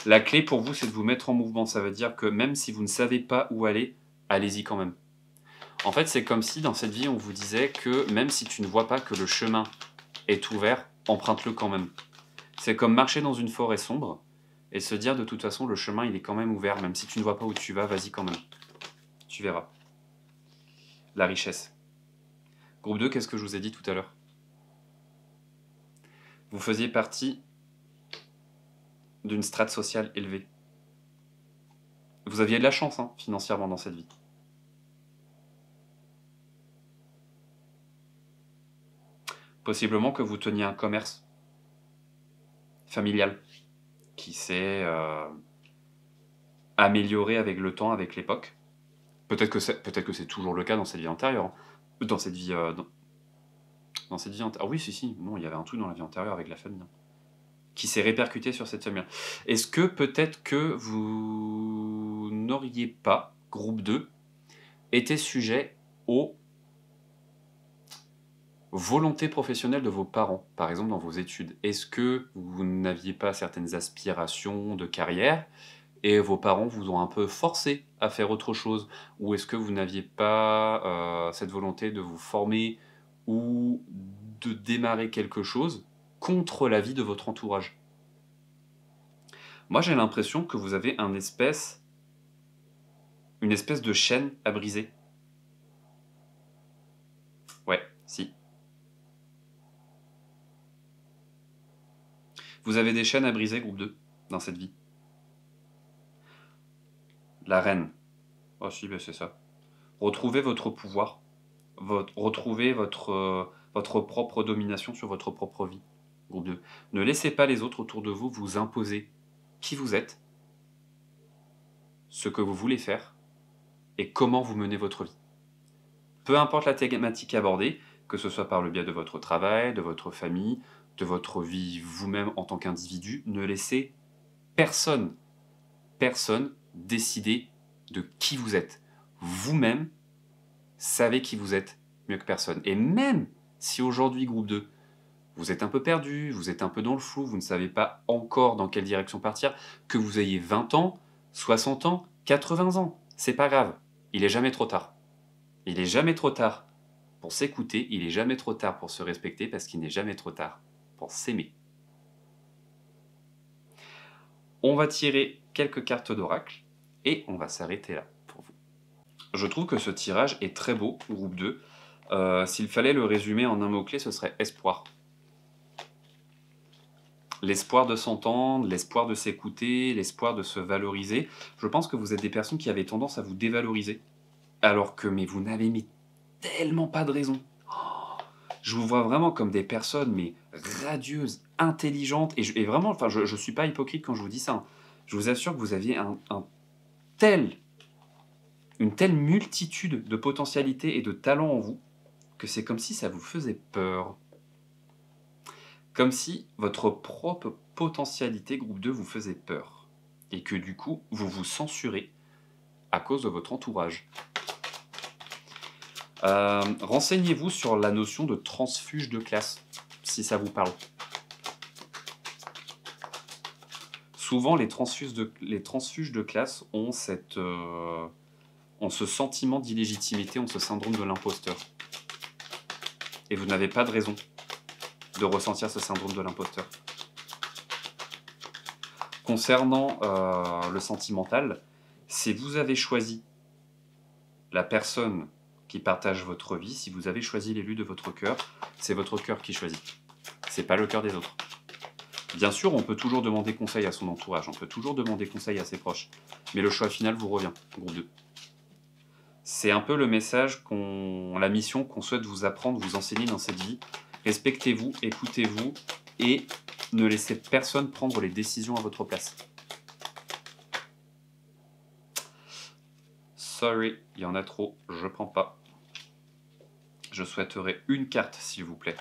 La clé pour vous, c'est de vous mettre en mouvement. Ça veut dire que même si vous ne savez pas où aller, allez-y quand même. En fait, c'est comme si dans cette vie, on vous disait que même si tu ne vois pas que le chemin est ouvert, emprunte-le quand même. C'est comme marcher dans une forêt sombre et se dire de toute façon, le chemin, il est quand même ouvert. Même si tu ne vois pas où tu vas, vas-y quand même. Tu verras. La richesse. Groupe 2, qu'est-ce que je vous ai dit tout à l'heure? Vous faisiez partie d'une strate sociale élevée. Vous aviez de la chance, hein, financièrement, dans cette vie. Possiblement que vous teniez un commerce familial qui s'est amélioré avec le temps, avec l'époque. Peut-être que c'est toujours le cas dans cette vie antérieure. Hein. Dans cette vie... dans cette vie antérieure. Ah oui, si. Non, il y avait un truc dans la vie antérieure avec la famille. Hein, qui s'est répercuté sur cette famille. Est-ce que peut-être que vous n'auriez pas, groupe 2, été sujet aux volontés professionnelles de vos parents, par exemple dans vos études? Est-ce que vous n'aviez pas certaines aspirations de carrière et vos parents vous ont un peu forcé à faire autre chose? Ou est-ce que vous n'aviez pas cette volonté de vous former ou de démarrer quelque chose contre l'avis de votre entourage? Moi, j'ai l'impression que vous avez une espèce de chaîne à briser. Ouais, si. Vous avez des chaînes à briser, groupe 2, dans cette vie. La reine. Oh si, ben c'est ça. Retrouvez votre pouvoir. Retrouvez votre propre domination sur votre propre vie, groupe 2. Ne laissez pas les autres autour de vous vous imposer qui vous êtes, ce que vous voulez faire et comment vous menez votre vie. Peu importe la thématique abordée, que ce soit par le biais de votre travail, de votre famille, de votre vie vous-même en tant qu'individu, ne laissez personne décider de qui vous êtes. Vous-même savez qui vous êtes mieux que personne. Et même si aujourd'hui, groupe 2, vous êtes un peu perdu, vous êtes un peu dans le flou, vous ne savez pas encore dans quelle direction partir, que vous ayez 20 ans, 60 ans, 80 ans, c'est pas grave. Il est jamais trop tard. Il est jamais trop tard pour s'écouter, il est jamais trop tard pour se respecter, parce qu'il n'est jamais trop tard pour s'aimer. On va tirer quelques cartes d'oracle et on va s'arrêter là pour vous. Je trouve que ce tirage est très beau, groupe 2. S'il fallait le résumer en un mot-clé, ce serait espoir. L'espoir de s'entendre, l'espoir de s'écouter, l'espoir de se valoriser. Je pense que vous êtes des personnes qui avaient tendance à vous dévaloriser, alors que vous n'avez tellement pas de raison. Je vous vois vraiment comme des personnes radieuses, intelligentes, et vraiment, enfin, je suis pas hypocrite quand je vous dis ça. Hein. Je vous assure que vous aviez une telle multitude de potentialités et de talents en vous, que c'est comme si ça vous faisait peur. Comme si votre propre potentialité, groupe 2, vous faisait peur. Et que du coup, vous vous censurez à cause de votre entourage. Renseignez-vous sur la notion de transfuge de classe, si ça vous parle. Souvent, les transfuges de classe ont ce sentiment d'illégitimité, ont ce syndrome de l'imposteur. Et vous n'avez pas de raison de ressentir ce syndrome de l'imposteur. Concernant le sentimental, si vous avez choisi la personne qui partage votre vie, si vous avez choisi l'élu de votre cœur, c'est votre cœur qui choisit. C'est pas le cœur des autres. Bien sûr, on peut toujours demander conseil à son entourage, on peut toujours demander conseil à ses proches, mais le choix final vous revient, groupe 2. C'est un peu le message la mission qu'on souhaite vous apprendre, vous enseigner dans cette vie. Respectez-vous, écoutez-vous et ne laissez personne prendre les décisions à votre place. Sorry, il y en a trop, je prends pas. Je souhaiterais une carte, s'il vous plaît.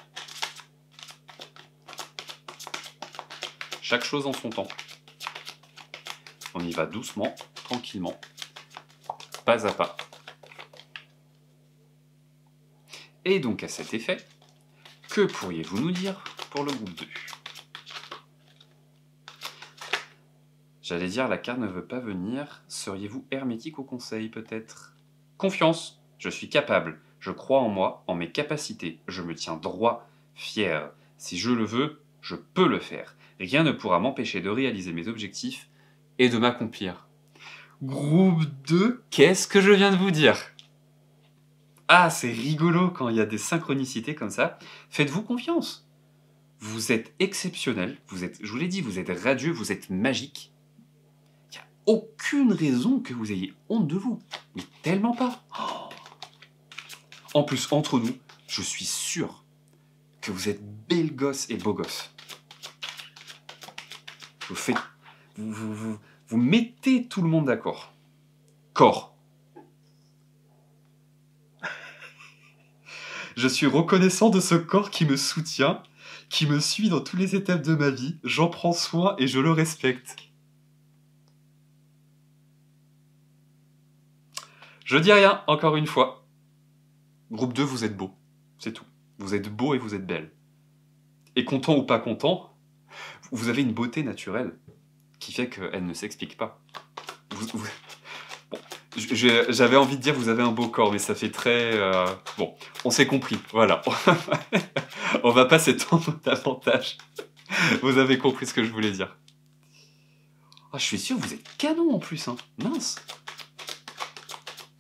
Chaque chose en son temps. On y va doucement, tranquillement, pas à pas. Et donc à cet effet, que pourriez-vous nous dire pour le groupe 2 ? J'allais dire, la carte ne veut pas venir. Seriez-vous hermétique au conseil, peut-être ? Confiance, je suis capable. Je crois en moi, en mes capacités. Je me tiens droit, fier. Si je le veux, je peux le faire. Rien ne pourra m'empêcher de réaliser mes objectifs et de m'accomplir. Groupe 2, qu'est-ce que je viens de vous dire ? Ah, c'est rigolo quand il y a des synchronicités comme ça. Faites-vous confiance. Vous êtes exceptionnel, je vous l'ai dit, vous êtes radieux, vous êtes magique. Il n'y a aucune raison que vous ayez honte de vous. Mais tellement pas. Oh. En plus, entre nous, je suis sûr que vous êtes belle gosse et beau gosse. Vous mettez tout le monde d'accord. Corps. Je suis reconnaissant de ce corps qui me soutient, qui me suit dans toutes les étapes de ma vie. J'en prends soin et je le respecte. Je dis rien, encore une fois. Groupe 2, vous êtes beau. C'est tout. Vous êtes beau et vous êtes belle. Et content ou pas content, vous avez une beauté naturelle qui fait qu'elle ne s'explique pas. Bon, j'avais envie de dire vous avez un beau corps, mais ça fait très... Bon, on s'est compris, voilà. On va pas s'étendre davantage. Vous avez compris ce que je voulais dire. Oh, je suis sûr, vous êtes canon en plus, hein. Mince.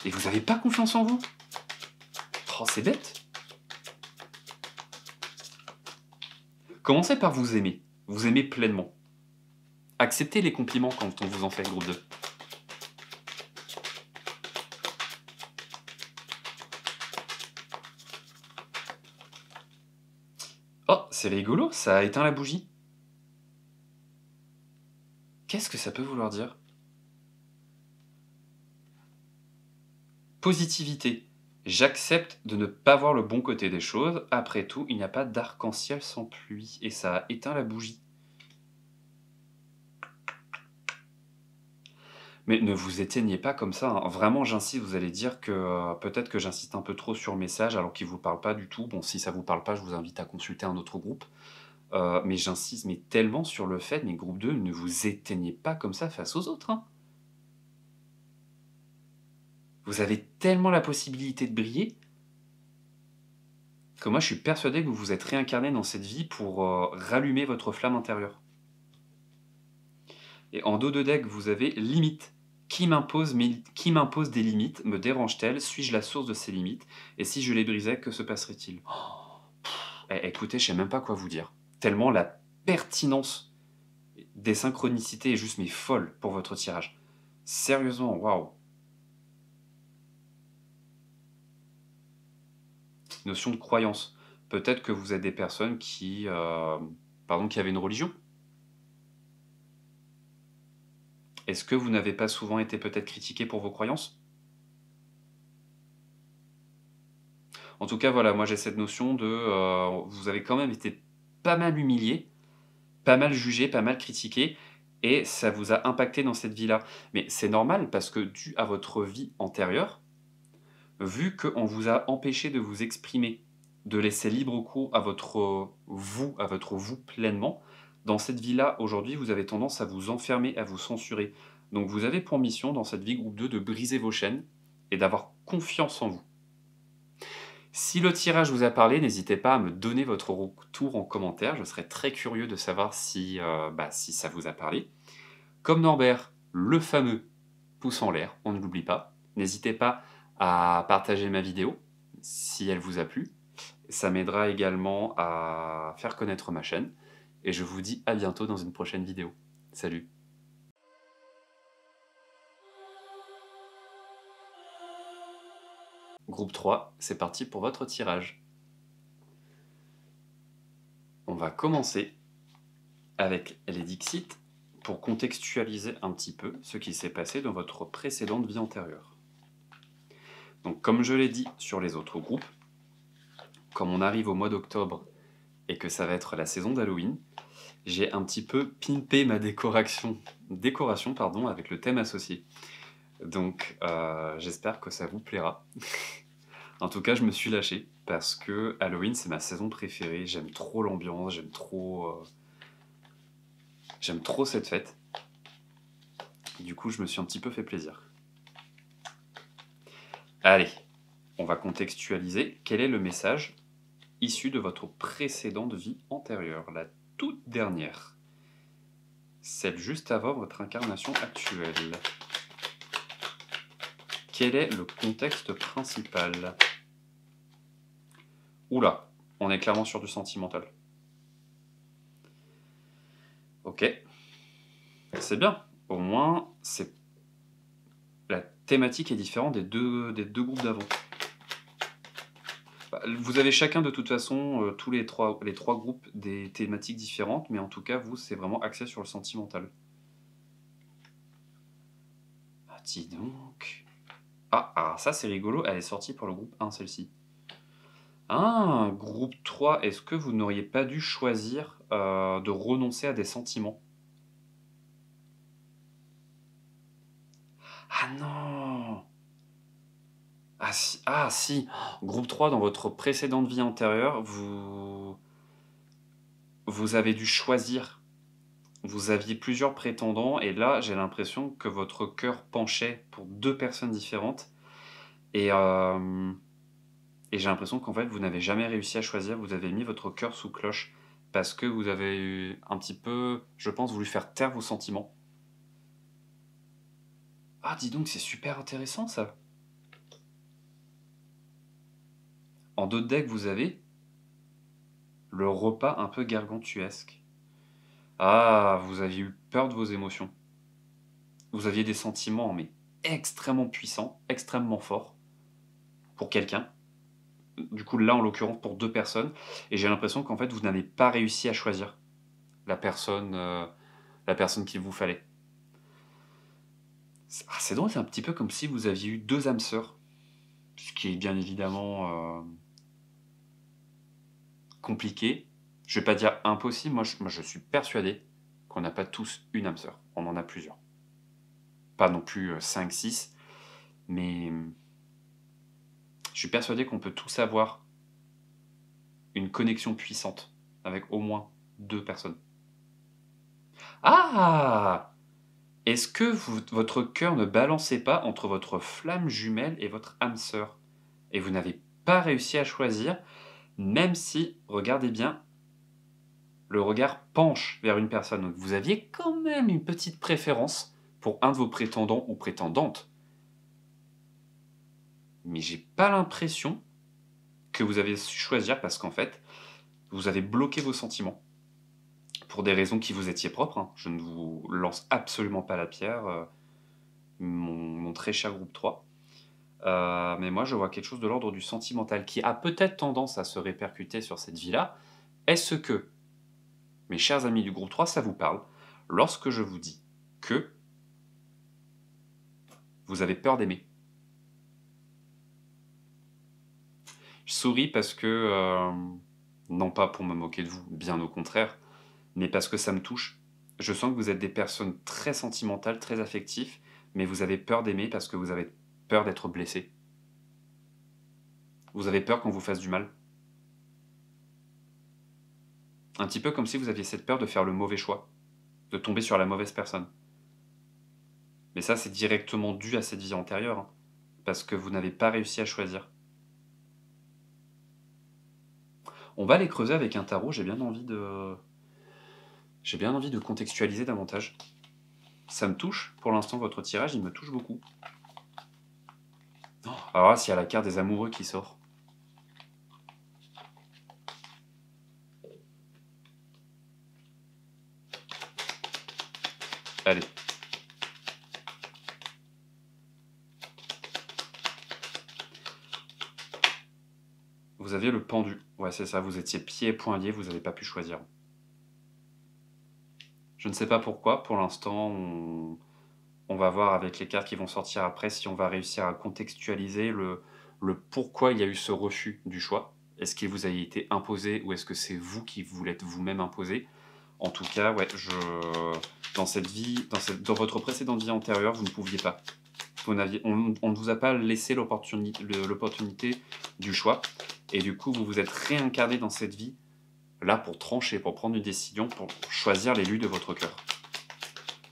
Et vous avez pas confiance en vous? Oh, c'est bête. Commencez par vous aimer. Vous aimer pleinement. Acceptez les compliments quand on vous en fait, groupe 2. Oh, c'est rigolo, ça a éteint la bougie. Qu'est-ce que ça peut vouloir dire? Positivité. J'accepte de ne pas voir le bon côté des choses. Après tout, il n'y a pas d'arc-en-ciel sans pluie. Et ça a éteint la bougie. Mais ne vous éteignez pas comme ça, hein. Vraiment, j'insiste, vous allez dire que peut-être que j'insiste un peu trop sur le message alors qu'il ne vous parle pas du tout. Bon, si ça ne vous parle pas, je vous invite à consulter un autre groupe. Mais j'insiste mais tellement sur le fait, mais groupe 2, ne vous éteignez pas comme ça face aux autres, hein. Vous avez tellement la possibilité de briller que moi je suis persuadé que vous vous êtes réincarné dans cette vie pour rallumer votre flamme intérieure. Et en dos de deck, vous avez limite. Qui m'impose des limites? Me dérange-t-elle? Suis-je la source de ces limites? Et si je les brisais, que se passerait-il? Écoutez, je sais même pas quoi vous dire. Tellement la pertinence des synchronicités est juste mais folle pour votre tirage. Sérieusement, waouh. Notion de croyance. Peut-être que vous êtes des personnes qui avaient une religion. Est-ce que vous n'avez pas souvent été peut-être critiqué pour vos croyances? En tout cas, voilà, moi j'ai cette notion de... vous avez quand même été pas mal humilié, pas mal jugé, pas mal critiqué, et ça vous a impacté dans cette vie-là. Mais c'est normal parce que dû à votre vie antérieure, vu qu'on vous a empêché de vous exprimer, de laisser libre cours à votre vous pleinement, dans cette vie-là, aujourd'hui, vous avez tendance à vous enfermer, à vous censurer. Donc vous avez pour mission, dans cette vie groupe 2, de briser vos chaînes et d'avoir confiance en vous. Si le tirage vous a parlé, n'hésitez pas à me donner votre retour en commentaire. Je serais très curieux de savoir si ça vous a parlé. Comme Norbert, le fameux pouce en l'air, on ne l'oublie pas. N'hésitez pas à partager ma vidéo si elle vous a plu. Ça m'aidera également à faire connaître ma chaîne. Et je vous dis à bientôt dans une prochaine vidéo. Salut! Groupe 3, c'est parti pour votre tirage. On va commencer avec les Dixit pour contextualiser un petit peu ce qui s'est passé dans votre précédente vie antérieure. Donc comme je l'ai dit sur les autres groupes, comme on arrive au mois d'octobre et que ça va être la saison d'Halloween, j'ai un petit peu pimpé ma décoration avec le thème associé. Donc j'espère que ça vous plaira. En tout cas, je me suis lâché parce que Halloween, c'est ma saison préférée. J'aime trop l'ambiance, j'aime trop cette fête. Du coup, je me suis un petit peu fait plaisir. Allez, on va contextualiser. Quel est le message issu de votre précédente vie antérieure, la toute dernière, celle juste avant votre incarnation actuelle? Quel est le contexte principal? Oula, on est clairement sur du sentimental. Ok, c'est bien. Au moins, la thématique est différente des deux groupes d'avant. Bah, vous avez chacun de toute façon, tous les trois groupes des thématiques différentes, mais en tout cas, vous, c'est vraiment axé sur le sentimental. Ah, dis donc. Ah, ça c'est rigolo, elle est sortie pour le groupe 1, celle-ci. Ah, groupe 3, est-ce que vous n'auriez pas dû choisir de renoncer à des sentiments? Ah non! Ah si, groupe 3, dans votre précédente vie antérieure, vous avez dû choisir. Vous aviez plusieurs prétendants et là, j'ai l'impression que votre cœur penchait pour deux personnes différentes et, et j'ai l'impression qu'en fait, vous n'avez jamais réussi à choisir. Vous avez mis votre cœur sous cloche parce que vous avez eu un petit peu, je pense, voulu faire taire vos sentiments. Ah, dis donc, c'est super intéressant ça. En d'autres decks, vous avez le repas un peu gargantuesque. Ah, vous aviez eu peur de vos émotions. Vous aviez des sentiments, mais extrêmement puissants, extrêmement forts pour quelqu'un. Du coup, là, en l'occurrence, pour deux personnes. Et j'ai l'impression qu'en fait, vous n'avez pas réussi à choisir la personne qu'il vous fallait. C'est drôle, c'est un petit peu comme si vous aviez eu deux âmes sœurs. Ce qui est bien évidemment compliqué. Je vais pas dire impossible. Moi, je suis persuadé qu'on n'a pas tous une âme sœur. On en a plusieurs. Pas non plus 5, 6. Mais je suis persuadé qu'on peut tous avoir une connexion puissante avec au moins deux personnes. Ah! Est-ce que votre cœur ne balançait pas entre votre flamme jumelle et votre âme sœur? Et vous n'avez pas réussi à choisir, même si, regardez bien, le regard penche vers une personne. Donc vous aviez quand même une petite préférence pour un de vos prétendants ou prétendantes. Mais j'ai pas l'impression que vous avez su choisir parce qu'en fait, vous avez bloqué vos sentiments pour des raisons qui vous étiez propres. Hein. Je ne vous lance absolument pas la pierre, mon très cher groupe 3. Mais moi, je vois quelque chose de l'ordre du sentimental qui a peut-être tendance à se répercuter sur cette vie-là. Est-ce que, mes chers amis du groupe 3, ça vous parle lorsque je vous dis que vous avez peur d'aimer? Je souris parce que, non pas pour me moquer de vous, bien au contraire, mais parce que ça me touche. Je sens que vous êtes des personnes très sentimentales, très affectives, mais vous avez peur d'aimer parce que vous avez peur d'être blessé. Vous avez peur qu'on vous fasse du mal. Un petit peu comme si vous aviez cette peur de faire le mauvais choix, de tomber sur la mauvaise personne. Mais ça, c'est directement dû à cette vie antérieure, hein, parce que vous n'avez pas réussi à choisir. On va les creuser avec un tarot, j'ai bien envie de contextualiser davantage. Ça me touche, pour l'instant, votre tirage, il me touche beaucoup. Oh, alors là, s'il y a la carte des amoureux qui sort. Allez. Vous aviez le pendu. Ouais, c'est ça, vous étiez pieds et poings liés, vous n'avez pas pu choisir. Je ne sais pas pourquoi, pour l'instant, on va voir avec les cartes qui vont sortir après si on va réussir à contextualiser le pourquoi il y a eu ce refus du choix. Est-ce qu'il vous a été imposé ou est-ce que c'est vous qui vous l'êtes vous-même imposé? En tout cas, ouais, dans cette vie, dans votre précédente vie antérieure, vous ne pouviez pas. On ne vous a pas laissé l'opportunité du choix. Et du coup, vous vous êtes réincarné dans cette vie, là, pour trancher, pour prendre une décision, pour choisir l'élu de votre cœur.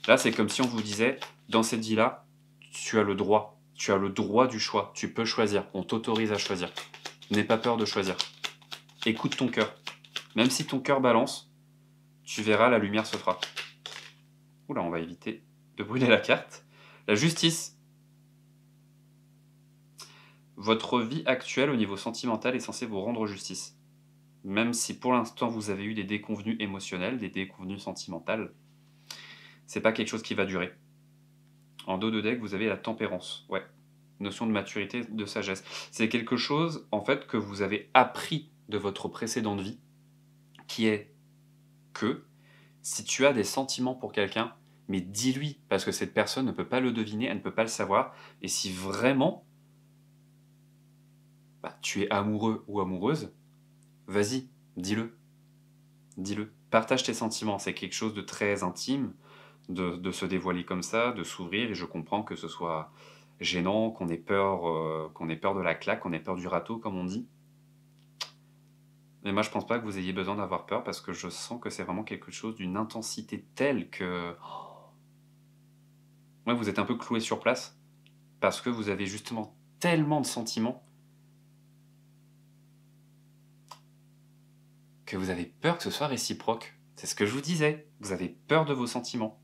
Là, c'est comme si on vous disait, dans cette vie-là, tu as le droit. Tu as le droit du choix. Tu peux choisir. On t'autorise à choisir. N'aie pas peur de choisir. Écoute ton cœur. Même si ton cœur balance, tu verras, la lumière se fera. Oula, on va éviter de brûler la carte. La justice. Votre vie actuelle au niveau sentimental est censée vous rendre justice. Même si pour l'instant vous avez eu des déconvenues émotionnelles, des déconvenues sentimentales. c'est pas quelque chose qui va durer. En dos de deck, vous avez la tempérance. Ouais. Notion de maturité, de sagesse. C'est quelque chose, en fait, que vous avez appris de votre précédente vie, qui est que si tu as des sentiments pour quelqu'un, mais dis-lui, parce que cette personne ne peut pas le deviner, elle ne peut pas le savoir. Et si vraiment tu es amoureux ou amoureuse, vas-y, dis-le. Dis-le. Partage tes sentiments. C'est quelque chose de très intime de se dévoiler comme ça, de s'ouvrir. Et je comprends que ce soit gênant, qu'on ait peur de la claque, qu'on ait peur du râteau, comme on dit. Mais moi, je pense pas que vous ayez besoin d'avoir peur parce que je sens que c'est vraiment quelque chose d'une intensité telle que ouais, vous êtes un peu cloué sur place parce que vous avez justement tellement de sentiments que vous avez peur que ce soit réciproque. C'est ce que je vous disais. Vous avez peur de vos sentiments.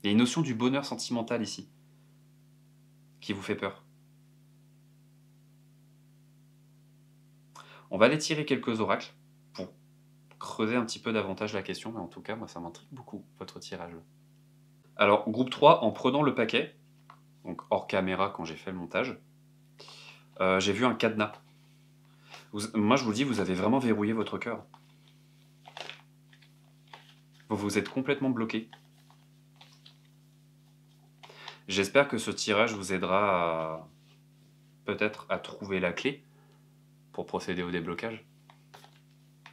Il y a une notion du bonheur sentimental ici qui vous fait peur. On va aller tirer quelques oracles pour creuser un petit peu davantage la question, mais en tout cas, moi, ça m'intrigue beaucoup, votre tirage. Alors, groupe 3, en prenant le paquet, donc hors caméra quand j'ai fait le montage, j'ai vu un cadenas. Moi, je vous le dis, vous avez vraiment verrouillé votre cœur. Vous vous êtes complètement bloqué. J'espère que ce tirage vous aidera peut-être à trouver la clé pour procéder au déblocage.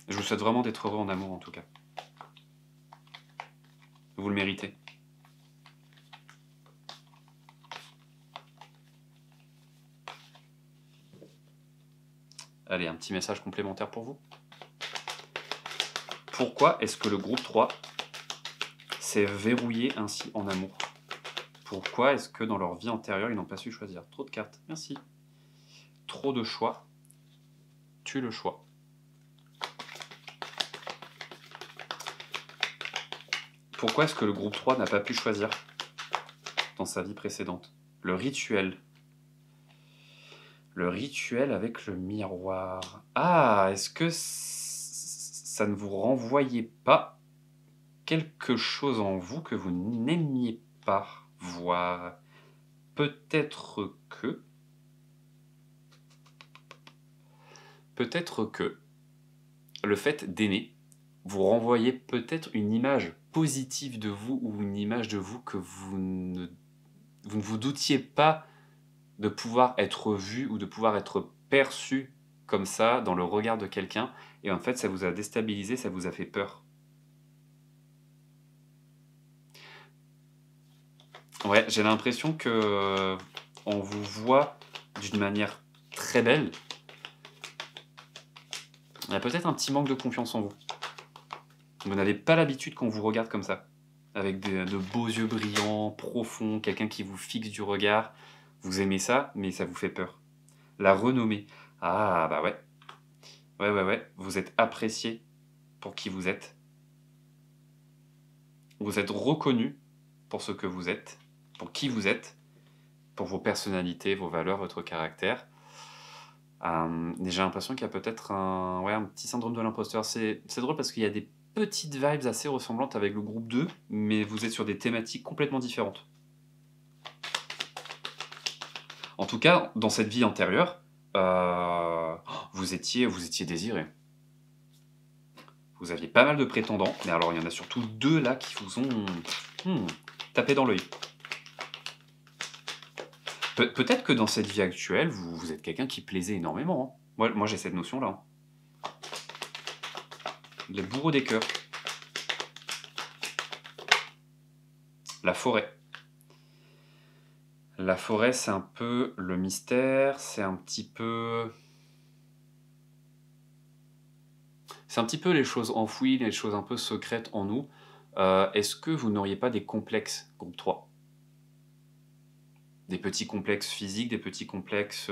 Je vous souhaite vraiment d'être heureux en amour, en tout cas. Vous le méritez. Allez, un petit message complémentaire pour vous. Pourquoi est-ce que le groupe 3 s'est verrouillé ainsi en amour? Pourquoi est-ce que dans leur vie antérieure, ils n'ont pas su choisir? Trop de cartes, merci. Trop de choix. Tue le choix. Pourquoi est-ce que le groupe 3 n'a pas pu choisir dans sa vie précédente? Le rituel. Le rituel avec le miroir. Ah, est-ce que ça ne vous renvoyait pas quelque chose en vous que vous n'aimiez pas voir? Peut-être que le fait d'aimer vous renvoyait peut-être une image positive de vous ou une image de vous que vous ne vous doutiez pas de pouvoir être vu ou de pouvoir être perçu comme ça dans le regard de quelqu'un, et en fait ça vous a déstabilisé, ça vous a fait peur. Ouais, j'ai l'impression que on vous voit d'une manière très belle. Il y a peut-être un petit manque de confiance en vous. Vous n'avez pas l'habitude qu'on vous regarde comme ça, avec de beaux yeux brillants, profonds, quelqu'un qui vous fixe du regard. Vous aimez ça, mais ça vous fait peur. La renommée. Ah, bah ouais. Ouais. Vous êtes apprécié pour qui vous êtes. Vous êtes reconnu pour ce que vous êtes, pour qui vous êtes, pour vos personnalités, vos valeurs, votre caractère. J'ai l'impression qu'il y a peut-être un petit syndrome de l'imposteur. C'est drôle parce qu'il y a des petites vibes assez ressemblantes avec le groupe 2, mais vous êtes sur des thématiques complètement différentes. En tout cas, dans cette vie antérieure, vous étiez désiré. Vous aviez pas mal de prétendants, mais alors il y en a surtout 2 là qui vous ont tapé dans l'œil. Peut-être que dans cette vie actuelle, vous êtes quelqu'un qui plaisait énormément. Hein. Moi j'ai cette notion-là. Hein. Les bourreaux des cœurs. La forêt. La forêt, c'est un peu le mystère, c'est un petit peu les choses enfouies, les choses un peu secrètes en nous. Est-ce que vous n'auriez pas des complexes, groupe 3? Des petits complexes physiques, des petits complexes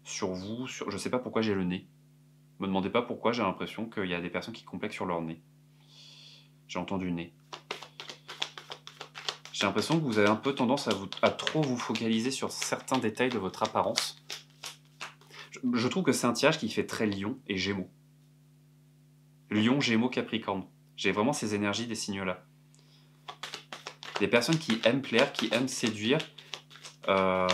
sur vous, je ne sais pas pourquoi j'ai le nez. Ne me demandez pas pourquoi, j'ai l'impression qu'il y a des personnes qui complexent sur leur nez. J'ai entendu nez. J'ai l'impression que vous avez un peu tendance à trop vous focaliser sur certains détails de votre apparence. Je trouve que c'est un tirage qui fait très lion et gémeaux. Lion, gémeaux, capricorne. J'ai vraiment ces énergies des signes-là. Des personnes qui aiment plaire, qui aiment séduire, euh,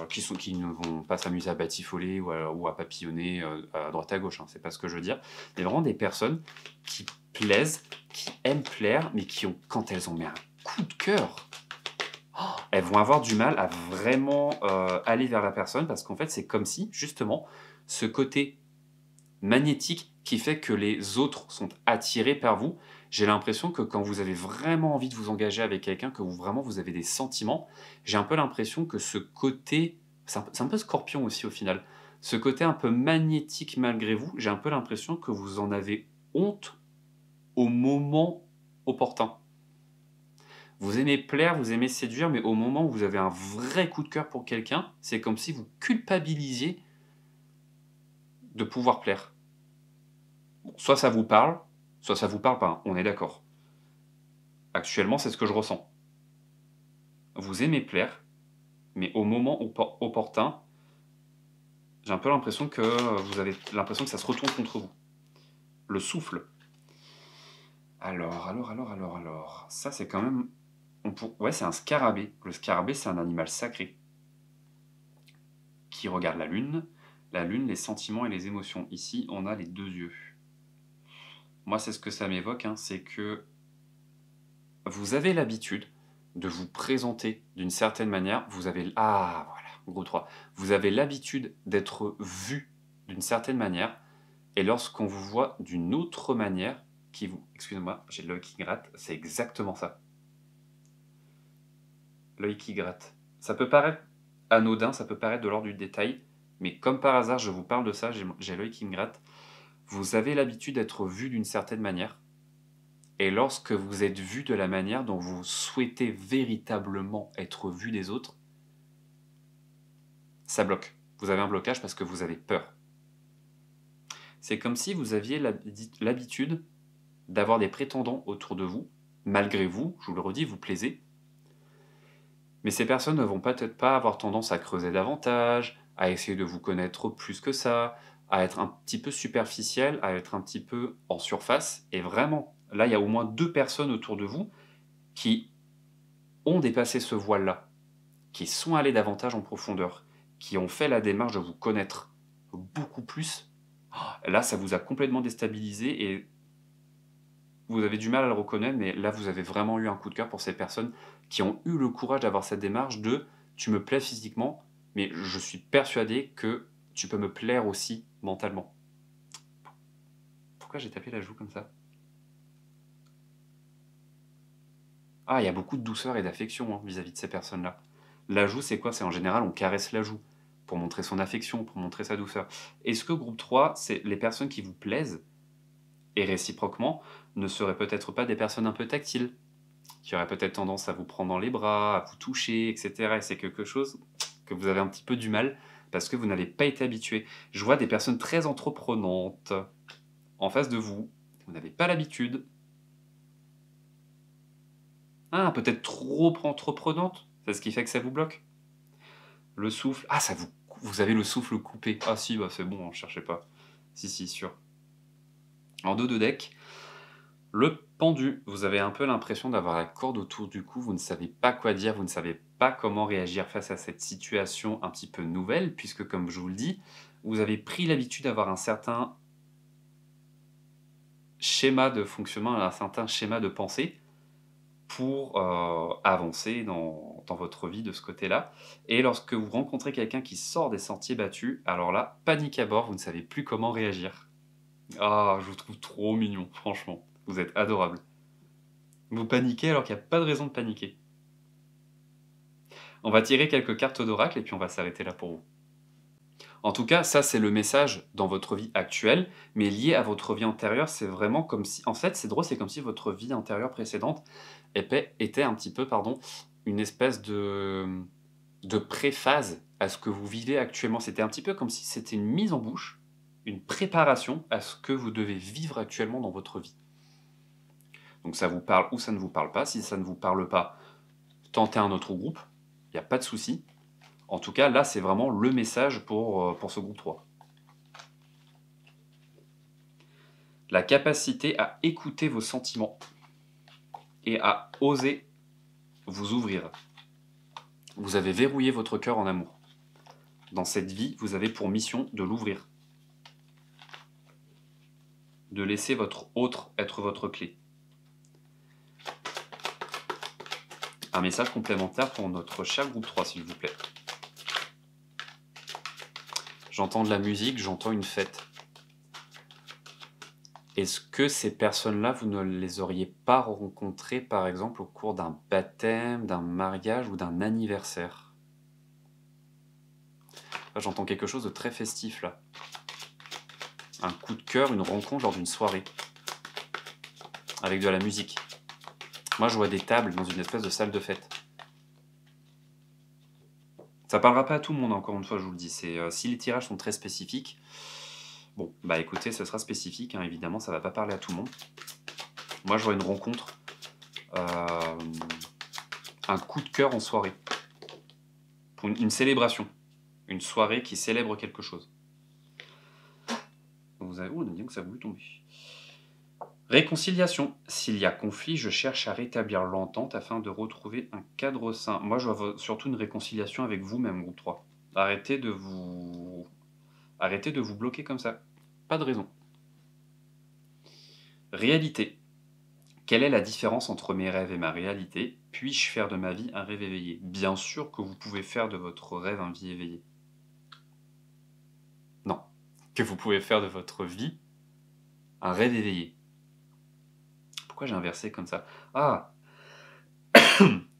qui ne vont pas s'amuser à batifoler ou à papillonner à droite à gauche, hein, c'est pas ce que je veux dire. Mais vraiment des personnes qui plaisent, qui aiment plaire, mais qui ont, quand elles ont mis un coup de cœur, elles vont avoir du mal à vraiment aller vers la personne parce qu'en fait, c'est comme si, justement, ce côté magnétique qui fait que les autres sont attirés par vous, j'ai l'impression que quand vous avez vraiment envie de vous engager avec quelqu'un, que vous avez des sentiments, j'ai un peu l'impression que ce côté, c'est un peu Scorpion aussi au final, ce côté un peu magnétique malgré vous, j'ai un peu l'impression que vous en avez honte au moment opportun. Vous aimez plaire, vous aimez séduire, mais au moment où vous avez un vrai coup de cœur pour quelqu'un, c'est comme si vous culpabilisiez de pouvoir plaire. Bon, soit ça vous parle, soit ça vous parle pas, hein, on est d'accord. Actuellement, c'est ce que je ressens. Vous aimez plaire, mais au moment opportun, j'ai un peu l'impression que vous avez l'impression que ça se retourne contre vous. Le souffle. Alors. Ça, c'est quand même... Ouais, c'est un scarabée. Le scarabée, c'est un animal sacré qui regarde la lune, les sentiments et les émotions. Ici, on a les deux yeux. Moi, c'est ce que ça m'évoque, hein, c'est que vous avez l'habitude de vous présenter d'une certaine manière. Ah, voilà, gros 3. Vous avez l'habitude d'être vu d'une certaine manière, et lorsqu'on vous voit d'une autre manière, Excusez-moi, j'ai l'œil qui gratte, c'est exactement ça. L'œil qui gratte. Ça peut paraître anodin, ça peut paraître de l'ordre du détail, mais comme par hasard, je vous parle de ça, j'ai l'œil qui me gratte. Vous avez l'habitude d'être vu d'une certaine manière, et lorsque vous êtes vu de la manière dont vous souhaitez véritablement être vu des autres, ça bloque. Vous avez un blocage parce que vous avez peur. C'est comme si vous aviez l'habitude d'avoir des prétendants autour de vous, malgré vous, je vous le redis, vous plaisez, mais ces personnes ne vont peut-être pas avoir tendance à creuser davantage, à essayer de vous connaître plus que ça, à être un petit peu superficiel, à être un petit peu en surface, et vraiment, là, il y a au moins 2 personnes autour de vous qui ont dépassé ce voile-là, qui sont allés davantage en profondeur, qui ont fait la démarche de vous connaître beaucoup plus. Là, ça vous a complètement déstabilisé et vous avez du mal à le reconnaître, mais là, vous avez vraiment eu un coup de cœur pour ces personnes qui ont eu le courage d'avoir cette démarche de tu me plais physiquement, mais je suis persuadé que tu peux me plaire aussi mentalement. Pourquoi j'ai tapé la joue comme ça? Ah, il y a beaucoup de douceur et d'affection hein, vis-à-vis de ces personnes-là. La joue, c'est quoi? C'est en général, on caresse la joue pour montrer son affection, pour montrer sa douceur. Est-ce que groupe 3, c'est les personnes qui vous plaisent et réciproquement ne seraient peut-être pas des personnes un peu tactiles, qui auraient peut-être tendance à vous prendre dans les bras, à vous toucher, etc. Et c'est quelque chose que vous avez un petit peu du mal parce que vous n'avez pas été habitué. Je vois des personnes très entreprenantes en face de vous. Vous n'avez pas l'habitude. Ah, peut-être trop entreprenante. C'est ce qui fait que ça vous bloque. Le souffle. Ah, vous avez le souffle coupé. Ah si, bah c'est bon, ne cherchez pas. Si, sûr. En dos de deck, le pendu. Vous avez un peu l'impression d'avoir la corde autour du cou. Vous ne savez pas quoi dire, vous ne savez pas comment réagir face à cette situation un petit peu nouvelle, puisque comme je vous le dis, vous avez pris l'habitude d'avoir un certain schéma de fonctionnement, un certain schéma de pensée pour avancer dans votre vie de ce côté-là. Et lorsque vous rencontrez quelqu'un qui sort des sentiers battus, alors là, panique à bord, vous ne savez plus comment réagir. Ah, je vous trouve trop mignon, franchement. Vous êtes adorable. Vous paniquez alors qu'il n'y a pas de raison de paniquer. On va tirer quelques cartes d'oracle et puis on va s'arrêter là pour vous. En tout cas, ça c'est le message dans votre vie actuelle, mais lié à votre vie antérieure, c'est vraiment comme si... En fait, c'est drôle, c'est comme si votre vie antérieure précédente était un petit peu, pardon, une espèce de préphase à ce que vous vivez actuellement. C'était un petit peu comme si c'était une mise en bouche, une préparation à ce que vous devez vivre actuellement dans votre vie. Donc ça vous parle ou ça ne vous parle pas. Si ça ne vous parle pas, tentez un autre groupe, il n'y a pas de souci. En tout cas, là, c'est vraiment le message pour ce groupe 3. La capacité à écouter vos sentiments et à oser vous ouvrir. Vous avez verrouillé votre cœur en amour. Dans cette vie, vous avez pour mission de l'ouvrir. De laisser votre autre être votre clé. Un message complémentaire pour notre cher groupe 3, s'il vous plaît. J'entends de la musique, j'entends une fête. Est-ce que ces personnes-là, vous ne les auriez pas rencontrées, par exemple, au cours d'un baptême, d'un mariage ou d'un anniversaire? Là, j'entends quelque chose de très festif, là. Un coup de cœur, une rencontre lors d'une soirée. Avec de la musique. Moi, je vois des tables dans une espèce de salle de fête. Ça parlera pas à tout le monde, encore une fois, je vous le dis. Si les tirages sont très spécifiques, bon, bah écoutez, ce sera spécifique, hein, évidemment, ça va pas parler à tout le monde. Moi, je vois une rencontre, un coup de cœur en soirée. Pour une célébration. Une soirée qui célèbre quelque chose. Vous avez... Oh, on a dit que ça a voulu tomber. Réconciliation. S'il y a conflit, je cherche à rétablir l'entente afin de retrouver un cadre sain. Moi, je vois surtout une réconciliation avec vous-même, groupe 3. Arrêtez de vous bloquer comme ça. Pas de raison. Réalité. Quelle est la différence entre mes rêves et ma réalité? Puis-je faire de ma vie un rêve éveillé? Bien sûr que vous pouvez faire de votre rêve un vie éveillée. Non. Que vous pouvez faire de votre vie un rêve éveillé. Pourquoi j'ai inversé comme ça? Ah!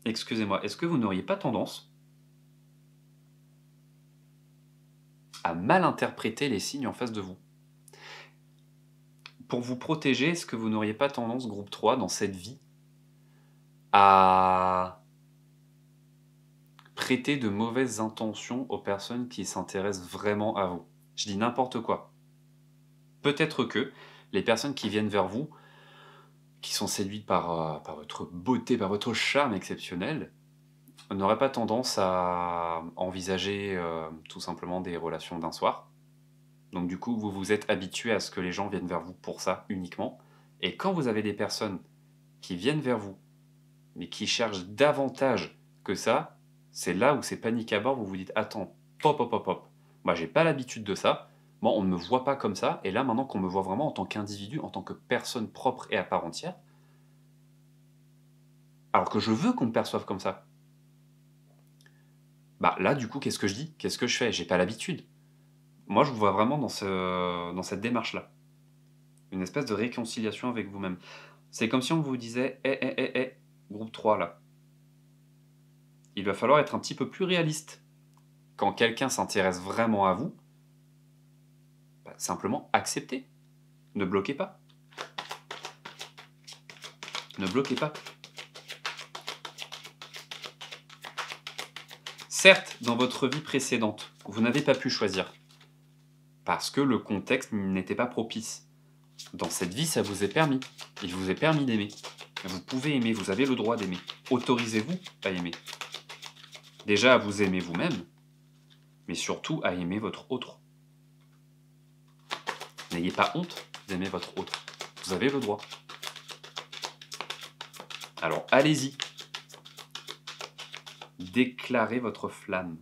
Excusez-moi, est-ce que vous n'auriez pas tendance à mal interpréter les signes en face de vous? Pour vous protéger, est-ce que vous n'auriez pas tendance, groupe 3, dans cette vie, à prêter de mauvaises intentions aux personnes qui s'intéressent vraiment à vous? Je dis n'importe quoi. Peut-être que les personnes qui viennent vers vous, qui sont séduites par votre beauté, par votre charme exceptionnel, n'auraient pas tendance à envisager tout simplement des relations d'un soir. Donc du coup, vous vous êtes habitué à ce que les gens viennent vers vous pour ça uniquement. Et quand vous avez des personnes qui viennent vers vous, mais qui cherchent davantage que ça, c'est là où c'est panique à bord, vous vous dites « Attends, pop, pop, pop, pop. Moi, j'ai pas l'habitude de ça. Moi, on ne me voit pas comme ça. Et là, maintenant qu'on me voit vraiment en tant qu'individu, en tant que personne propre et à part entière, alors que je veux qu'on me perçoive comme ça, bah là, du coup, qu'est-ce que je dis? Qu'est-ce que je fais? J'ai pas l'habitude. » Moi, je vous vois vraiment dans cette démarche-là. Une espèce de réconciliation avec vous-même. C'est comme si on vous disait groupe 3 là. Il va falloir être un petit peu plus réaliste. Quand quelqu'un s'intéresse vraiment à vous, bah, simplement acceptez. Ne bloquez pas. Ne bloquez pas. Certes, dans votre vie précédente, vous n'avez pas pu choisir. Parce que le contexte n'était pas propice. Dans cette vie, ça vous est permis. Il vous est permis d'aimer. Vous pouvez aimer, vous avez le droit d'aimer. Autorisez-vous à aimer. Déjà à vous aimer vous-même, mais surtout à aimer votre autre. N'ayez pas honte d'aimer votre autre. Vous avez le droit. Alors allez-y. Déclarez votre flamme.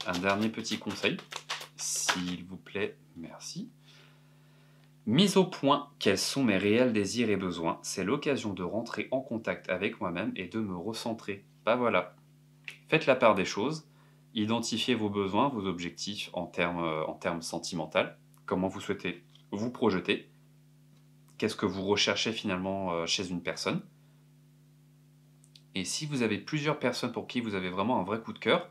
Un dernier petit conseil, s'il vous plaît, merci. Mise au point, quels sont mes réels désirs et besoins? C'est l'occasion de rentrer en contact avec moi-même et de me recentrer. Bah voilà. Faites la part des choses, identifiez vos besoins, vos objectifs en termes sentimentaux, comment vous souhaitez vous projeter, qu'est-ce que vous recherchez finalement chez une personne. Et si vous avez plusieurs personnes pour qui vous avez vraiment un vrai coup de cœur,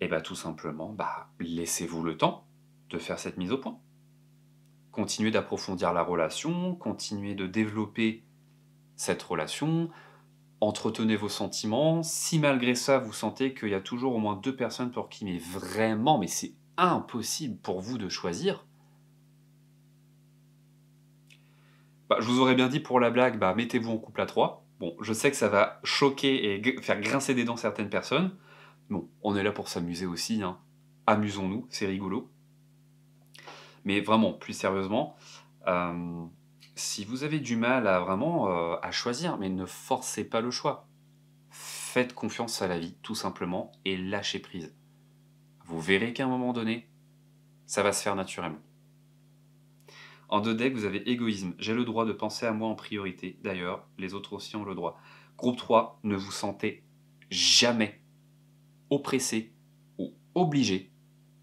et bah tout simplement, laissez-vous le temps de faire cette mise au point. Continuez d'approfondir la relation, continuez de développer cette relation, entretenez vos sentiments. Si malgré ça, vous sentez qu'il y a toujours au moins 2 personnes pour qui, mais c'est impossible pour vous de choisir, je vous aurais bien dit pour la blague, mettez-vous en couple à 3. Bon, je sais que ça va choquer et faire grincer des dents certaines personnes. Bon, on est là pour s'amuser aussi, hein. Amusons-nous, c'est rigolo. Mais vraiment, plus sérieusement, Euh, Si vous avez du mal à vraiment à choisir, mais ne forcez pas le choix. Faites confiance à la vie, tout simplement, et lâchez prise. Vous verrez qu'à un moment donné, ça va se faire naturellement. En 2 decks, vous avez égoïsme. J'ai le droit de penser à moi en priorité. D'ailleurs, les autres aussi ont le droit. Groupe 3, ne vous sentez jamais oppressé ou obligé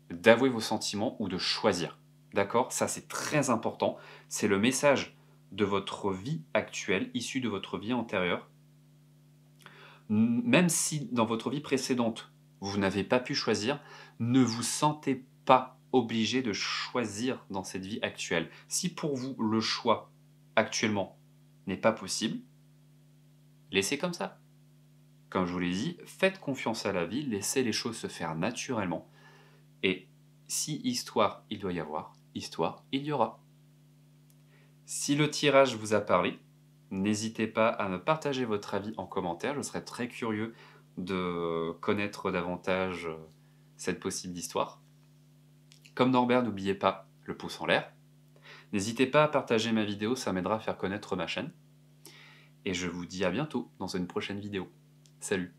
d'avouer vos sentiments ou de choisir. D'accord? Ça, c'est très important. C'est le message de votre vie actuelle, issu de votre vie antérieure. Même si dans votre vie précédente, vous n'avez pas pu choisir, ne vous sentez pas obligé de choisir dans cette vie actuelle. Si pour vous, le choix actuellement n'est pas possible, laissez comme ça. Comme je vous l'ai dit, faites confiance à la vie, laissez les choses se faire naturellement. Et si histoire il doit y avoir, histoire il y aura. Si le tirage vous a parlé, n'hésitez pas à me partager votre avis en commentaire. Je serais très curieux de connaître davantage cette possible histoire. Comme Norbert, n'oubliez pas le pouce en l'air. N'hésitez pas à partager ma vidéo, ça m'aidera à faire connaître ma chaîne. Et je vous dis à bientôt dans une prochaine vidéo. Salut!